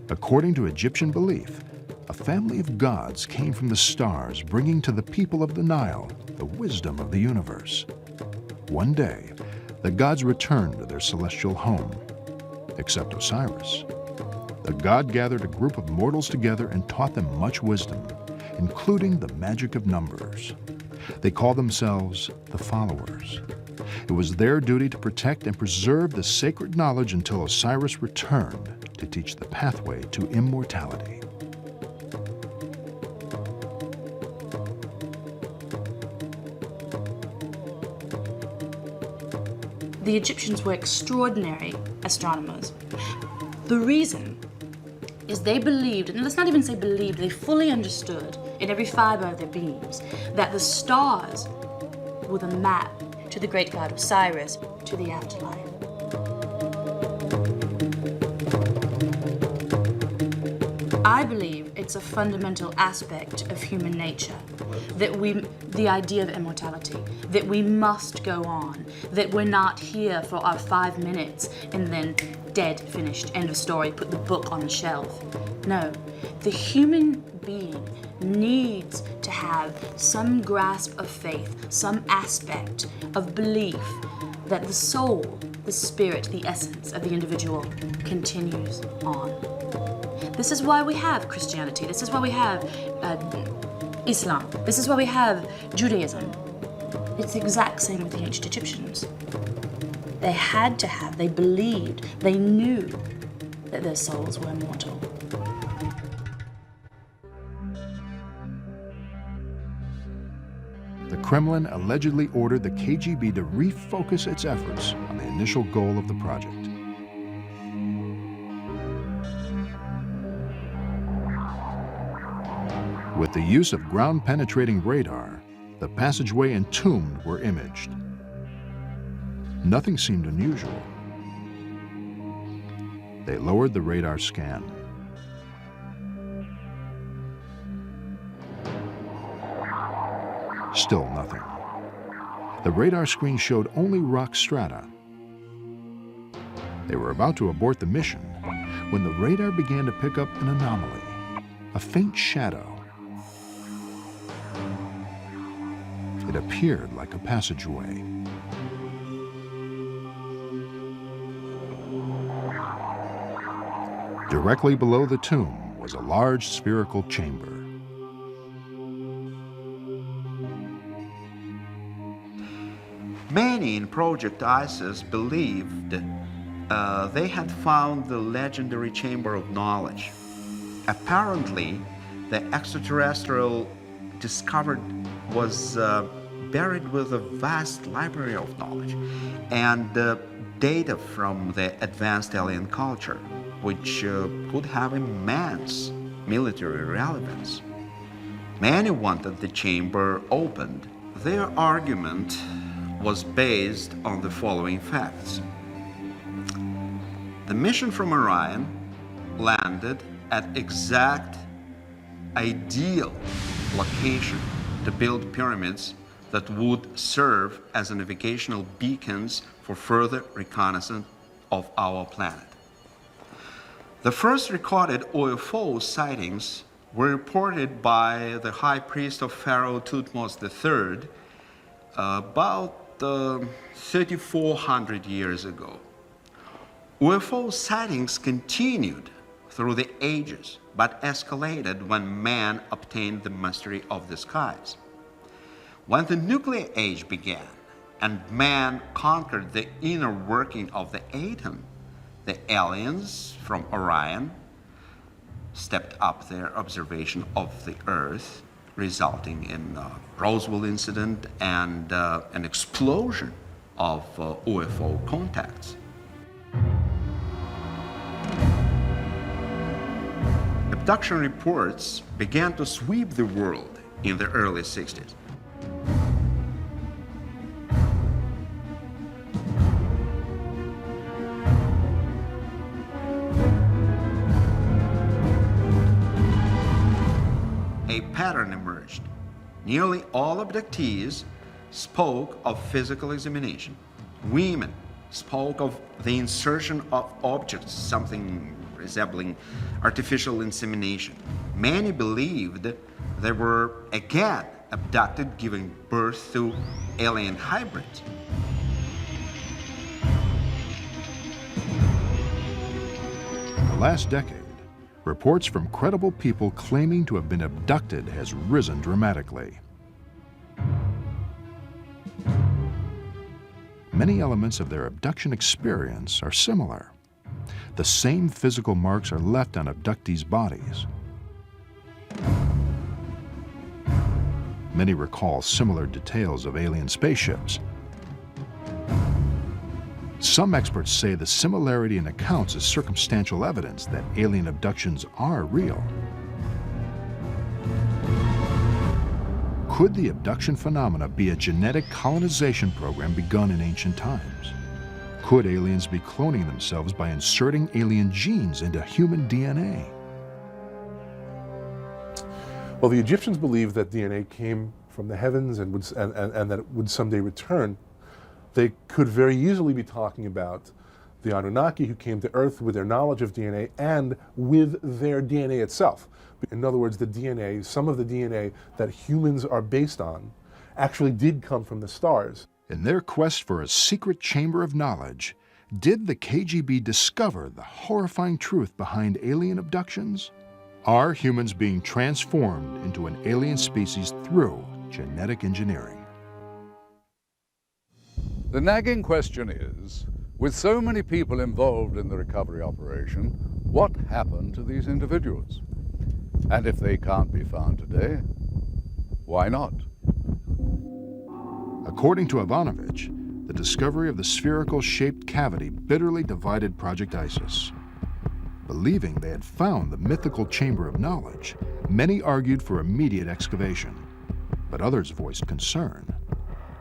According to Egyptian belief, a family of gods came from the stars, bringing to the people of the Nile the wisdom of the universe. One day, the gods returned to their celestial home, except Osiris. The god gathered a group of mortals together and taught them much wisdom, including the magic of numbers. They called themselves the followers. It was their duty to protect and preserve the sacred knowledge until Osiris returned to teach the pathway to immortality. The Egyptians were extraordinary astronomers. The reason is they believed, and let's not even say believed, they fully understood in every fiber of their beings that the stars were the map to the great god Osiris, to the afterlife. I believe it's a fundamental aspect of human nature, that the idea of immortality, that we must go on, that we're not here for our 5 minutes and then dead, finished, end of story, put the book on the shelf. No, the human being needs to have some grasp of faith, some aspect of belief that the soul, the spirit, the essence of the individual continues on. This is why we have Christianity. This is why we have Islam. This is why we have Judaism. It's the exact same with the ancient Egyptians. They had to have, they believed, they knew that their souls were immortal. The Kremlin allegedly ordered the KGB to refocus its efforts on the initial goal of the project. With the use of ground-penetrating radar, the passageway and tomb were imaged. Nothing seemed unusual. They lowered the radar scan. Still nothing. The radar screen showed only rock strata. They were about to abort the mission when the radar began to pick up an anomaly, a faint shadow. It appeared like a passageway. Directly below the tomb was a large spherical chamber. Many in Project ISIS believed they had found the legendary Chamber of Knowledge. Apparently, the extraterrestrial discovered was buried with a vast library of knowledge and data from the advanced alien culture, which could have immense military relevance. Many wanted the chamber opened. Their argument was based on the following facts. The mission from Orion landed at exact ideal location to build pyramids that would serve as navigational beacons for further reconnaissance of our planet. The first recorded UFO sightings were reported by the high priest of Pharaoh Thutmose III about 3,400 years ago. UFO sightings continued through the ages, but escalated when man obtained the mastery of the skies. When the nuclear age began and man conquered the inner working of the atom, the aliens from Orion stepped up their observation of the Earth, resulting in Roswell incident and an explosion of UFO contacts. Abduction reports began to sweep the world in the early 60s. A pattern emerged. Nearly all abductees spoke of physical examination. Women spoke of the insertion of objects, something resembling artificial insemination. Many believed they were again abducted, giving birth to alien hybrids. In the last decade, reports from credible people claiming to have been abducted has risen dramatically. Many elements of their abduction experience are similar. The same physical marks are left on abductees' bodies. Many recall similar details of alien spaceships. Some experts say the similarity in accounts is circumstantial evidence that alien abductions are real. Could the abduction phenomena be a genetic colonization program begun in ancient times? Could aliens be cloning themselves by inserting alien genes into human DNA? Well, the Egyptians believed that DNA came from the heavens and that it would someday return. They could very easily be talking about the Anunnaki who came to Earth with their knowledge of DNA and with their DNA itself. In other words, the DNA, some of the DNA that humans are based on, actually did come from the stars. In their quest for a secret chamber of knowledge, did the KGB discover the horrifying truth behind alien abductions? Are humans being transformed into an alien species through genetic engineering? The nagging question is, with so many people involved in the recovery operation, what happened to these individuals? And if they can't be found today, why not? According to Ivanovich, the discovery of the spherical-shaped cavity bitterly divided Project ISIS. Believing they had found the mythical chamber of knowledge, many argued for immediate excavation, but others voiced concern.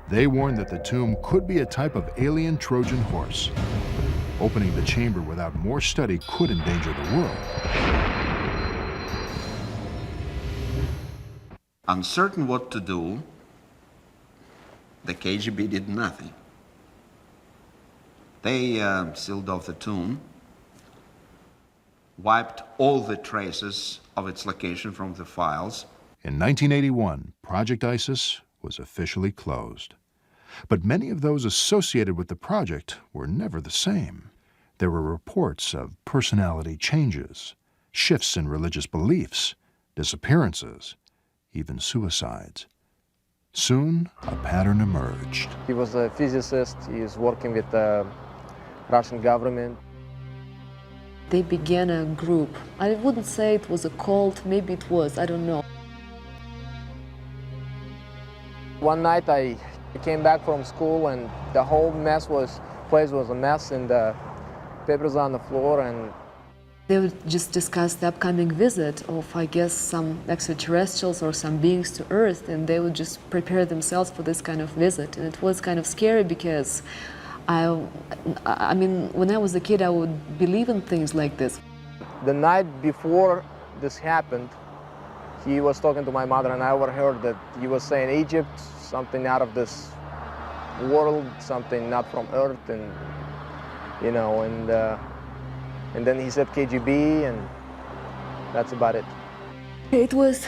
They warned that the tomb could be a type of alien Trojan horse. Opening the chamber without more study could endanger the world. Uncertain what to do, the KGB did nothing. They sealed off the tomb, wiped all the traces of its location from the files. In 1981, Project ISIS was officially closed. But many of those associated with the project were never the same. There were reports of personality changes, shifts in religious beliefs, disappearances, even suicides. Soon, a pattern emerged. He was a physicist. He was working with the Russian government. They began a group. I wouldn't say it was a cult, maybe it was, I don't know. One night I came back from school and the whole place was a mess and the papers on the floor, and they would just discuss the upcoming visit of, I guess, some extraterrestrials or some beings to Earth, and they would just prepare themselves for this kind of visit. And it was kind of scary because I mean, when I was a kid, I would believe in things like this. The night before this happened, he was talking to my mother, and I overheard that he was saying Egypt, something out of this world, something not from Earth, and you know, and then he said KGB, and that's about it. It was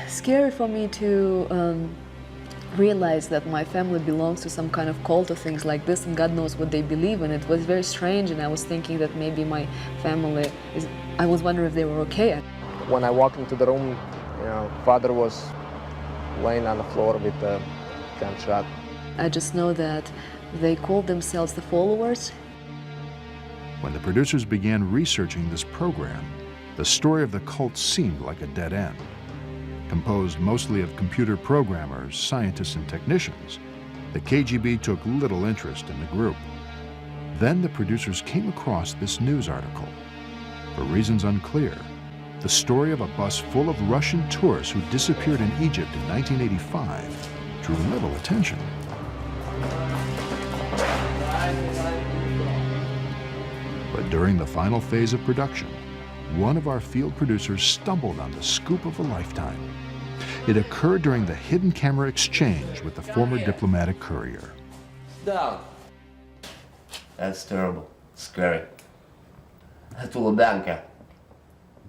scary for me to realize that my family belongs to some kind of cult or things like this, and God knows what they believe in. It was very strange, and I was thinking that maybe my family is, I was wondering if they were okay. When I walked into the room, you know, father was laying on the floor with a gunshot. I just know that they called themselves the followers. When the producers began researching this program, the story of the cult seemed like a dead end. Composed mostly of computer programmers, scientists, and technicians, the KGB took little interest in the group. Then the producers came across this news article. For reasons unclear, the story of a bus full of Russian tourists who disappeared in Egypt in 1985 drew little attention. But during the final phase of production, one of our field producers stumbled on the scoop of a lifetime. It occurred during the hidden camera exchange with the former diplomatic courier. Down. That's terrible. Scary. That's Lubanka.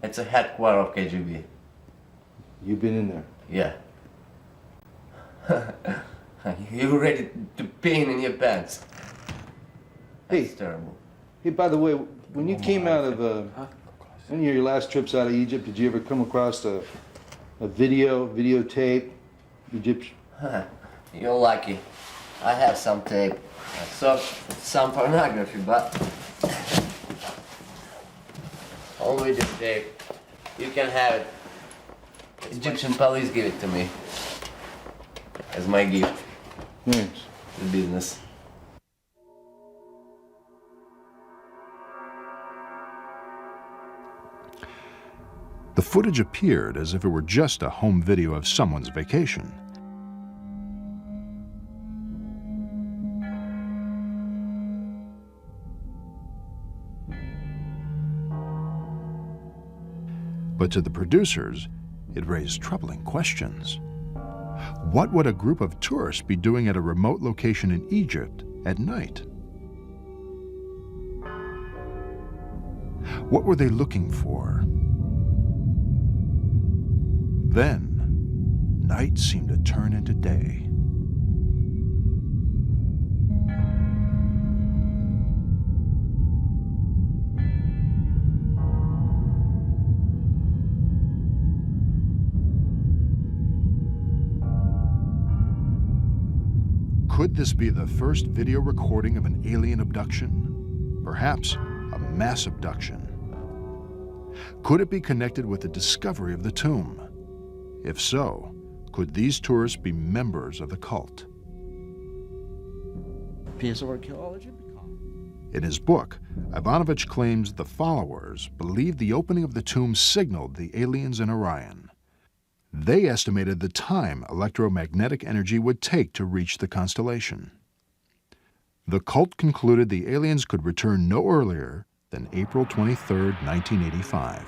It's a headquarters of KGB. You've been in there? Yeah. You're ready to pee in your pants. That's terrible. Hey, by the way, when you came out of any of your last trips out of Egypt, did you ever come across a videotape, Egyptian? You're lucky. I have some tape. I saw some pornography, but only this tape. You can have it. Egyptian police give it to me as my gift. Thanks. The business. The footage appeared as if it were just a home video of someone's vacation. But to the producers, it raised troubling questions. What would a group of tourists be doing at a remote location in Egypt at night? What were they looking for? Then, night seemed to turn into day. Could this be the first video recording of an alien abduction? Perhaps a mass abduction. Could it be connected with the discovery of the tomb? If so, could these tourists be members of the cult? Piece of archaeology. In his book, Ivanovich claims the followers believed the opening of the tomb signaled the aliens in Orion. They estimated the time electromagnetic energy would take to reach the constellation. The cult concluded the aliens could return no earlier than April 23, 1985.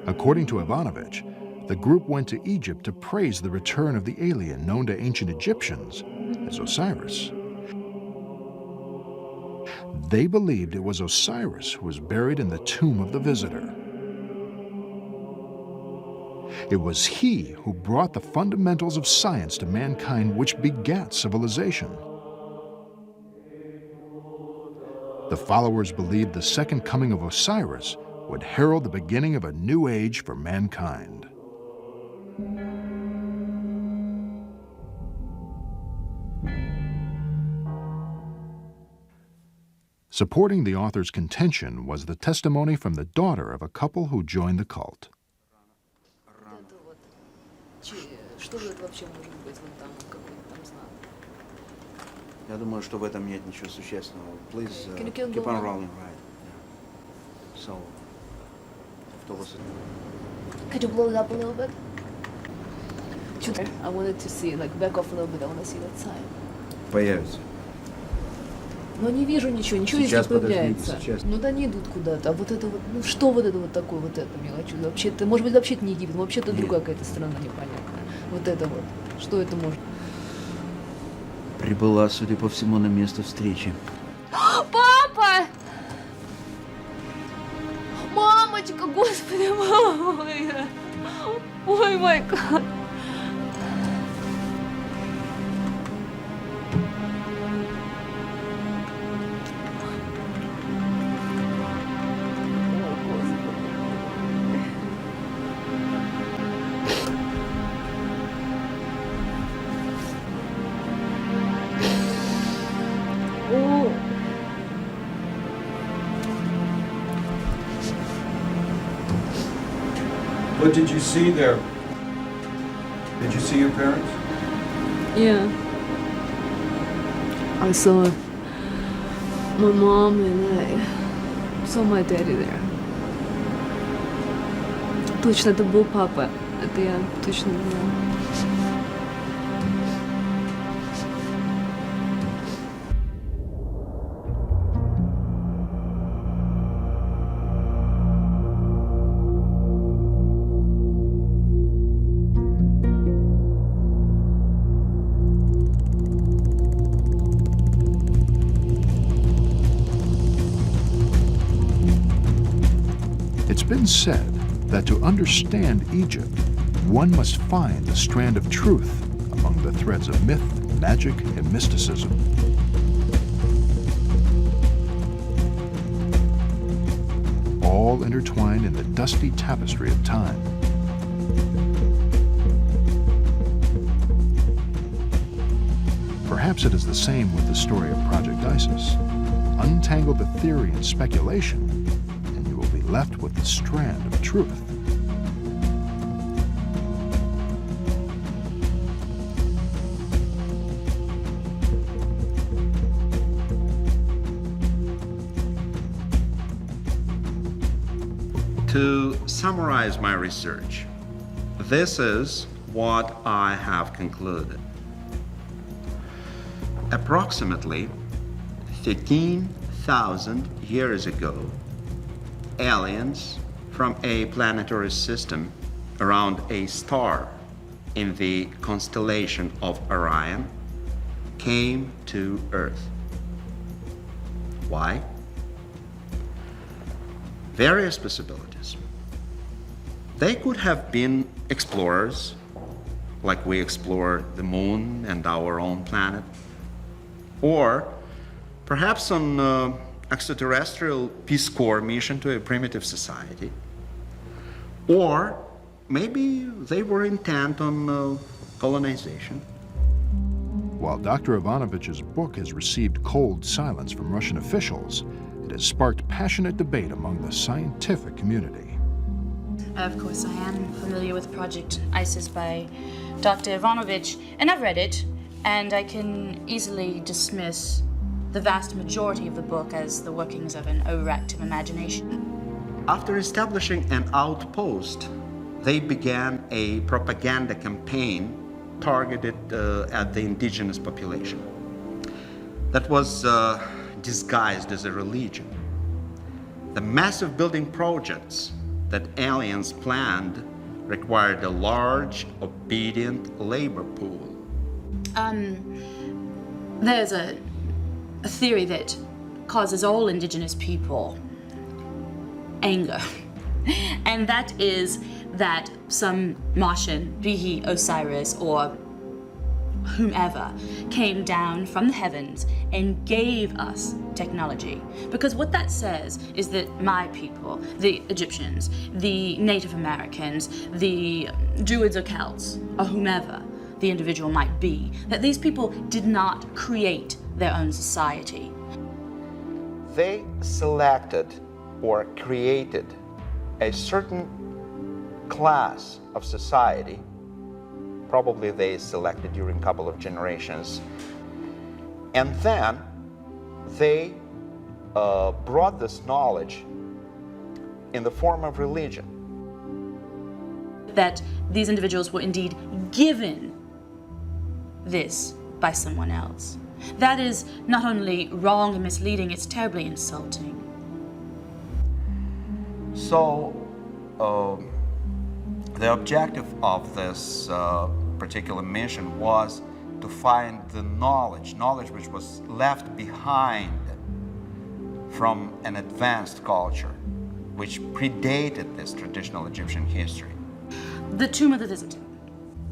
According to Ivanovich, the group went to Egypt to praise the return of the alien known to ancient Egyptians as Osiris. They believed it was Osiris who was buried in the tomb of the visitor. It was he who brought the fundamentals of science to mankind, which begat civilization. The followers believed the second coming of Osiris would herald the beginning of a new age for mankind. Supporting the author's contention was the testimony from the daughter of a couple who joined the cult. Я думаю, что в этом нет ничего существенного. Please keep on rolling, right? Yeah. So, автобус. Could you blow it up a little bit? I wanted to see, like, back off a little bit. I want to see that side. Появится. Но не вижу ничего здесь не появляется. Ну да, они идут куда-то. А вот это вот, ну что вот это вот такое, вот это мелочь? Вообще-то, может быть, вообще-то не Египет, вообще-то другая какая-то страна непонятная. Вот это вот. Что это может? Прибыла, судя по всему, на место встречи. Папа! Мамочка, господи, мама моя! Ой, май гад! What did you see there? Did you see your parents? Yeah. I saw my mom and I saw my daddy there. Точно, это был папа. Это я точно знаю. It's been said that to understand Egypt, one must find the strand of truth among the threads of myth, magic, and mysticism. All intertwined in the dusty tapestry of time. Perhaps it is the same with the story of Project Isis. Untangle the theory and speculation, and you will be left with the strand of truth. To summarize my research, this is what I have concluded. Approximately 13,000 years ago, aliens from a planetary system around a star in the constellation of Orion came to Earth. Why? Various possibilities. They could have been explorers, like we explore the moon and our own planet, or perhaps on extraterrestrial Peace Corps mission to a primitive society, or maybe they were intent on colonization. While Dr. Ivanovich's book has received cold silence from Russian officials, it has sparked passionate debate among the scientific community. Of course, I am familiar with Project ISIS by Dr. Ivanovich, and I've read it, and I can easily dismiss the vast majority of the book as the workings of an overactive imagination. After establishing an outpost, they began a propaganda campaign targeted at the indigenous population that was disguised as a religion. The massive building projects that aliens planned required a large, obedient labor pool. There's a theory that causes all indigenous people anger, and that is that some Martian, be he Osiris or whomever, came down from the heavens and gave us technology. Because what that says is that my people, the Egyptians, the Native Americans, the Druids or Celts, or whomever the individual might be, that these people did not create their own society. They selected or created a certain class of society. Probably they selected during a couple of generations. And then they brought this knowledge in the form of religion. That these individuals were indeed given this by someone else. That is not only wrong and misleading, it's terribly insulting. So, the objective of this particular mission was to find the knowledge which was left behind from an advanced culture which predated this traditional Egyptian history. The tomb of the visitor.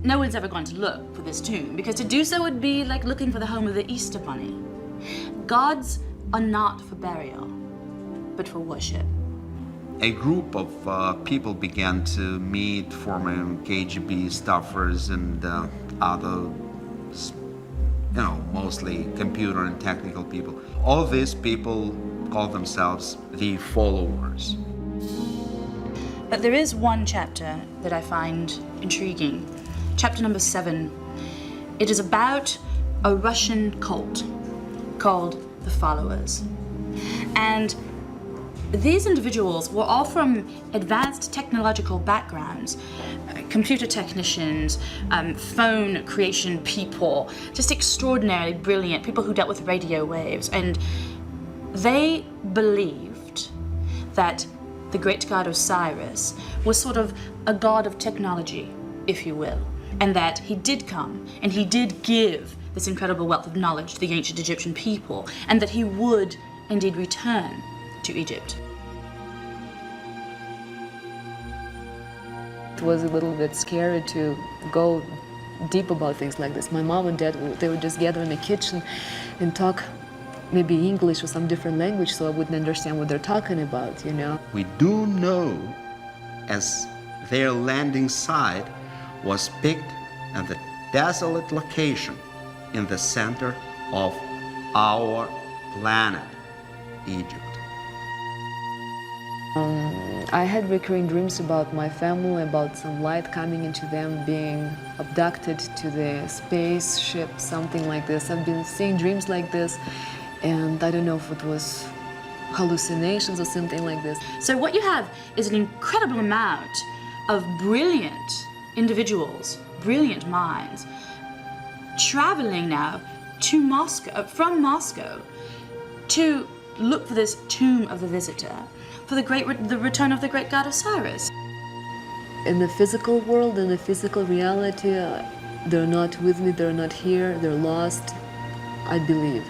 No one's ever going to look for this tomb, because to do so would be like looking for the home of the Easter Bunny. Gods are not for burial, but for worship. A group of people began to meet, former KGB staffers and other, mostly computer and technical people. All these people call themselves the followers. But there is one chapter that I find intriguing. Chapter number 7. It is about a Russian cult called the Followers. And these individuals were all from advanced technological backgrounds, computer technicians, phone creation people, just extraordinarily brilliant people who dealt with radio waves. And they believed that the great god Osiris was sort of a god of technology, if you will, and that he did come and he did give this incredible wealth of knowledge to the ancient Egyptian people, and that he would indeed return to Egypt. It was a little bit scary to go deep about things like this. My mom and dad, they would just gather in the kitchen and talk maybe English or some different language, so I wouldn't understand what they're talking about, We do know as their landing site was picked at the desolate location in the center of our planet, Egypt. I had recurring dreams about my family, about some light coming into them, being abducted to the spaceship, something like this. I've been seeing dreams like this, and I don't know if it was hallucinations or something like this. So what you have is an incredible amount of brilliant individuals, brilliant minds, traveling now to Moscow, from Moscow, to look for this tomb of the visitor, for the return of the great god Osiris. In the physical world, in the physical reality, they're not with me, they're not here, they're lost, I believe.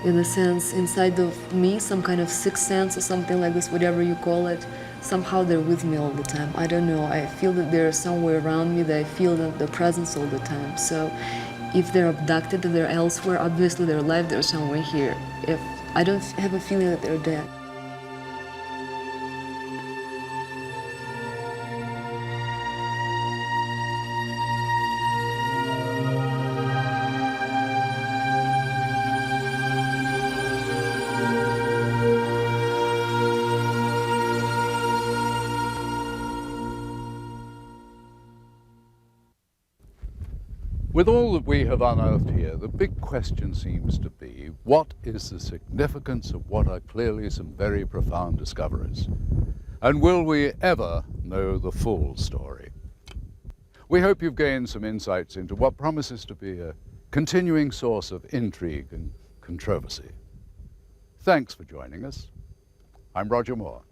In a sense, inside of me, some kind of sixth sense or something like this, whatever you call it, somehow they're with me all the time. I don't know, I feel that they're somewhere around me, that I feel their presence all the time. So if they're abducted and they're elsewhere, obviously they're alive, they're somewhere here. If I don't have a feeling that they're dead. With all that we have unearthed here, the big question seems to be, what is the significance of what are clearly some very profound discoveries? And will we ever know the full story? We hope you've gained some insights into what promises to be a continuing source of intrigue and controversy. Thanks for joining us. I'm Roger Moore.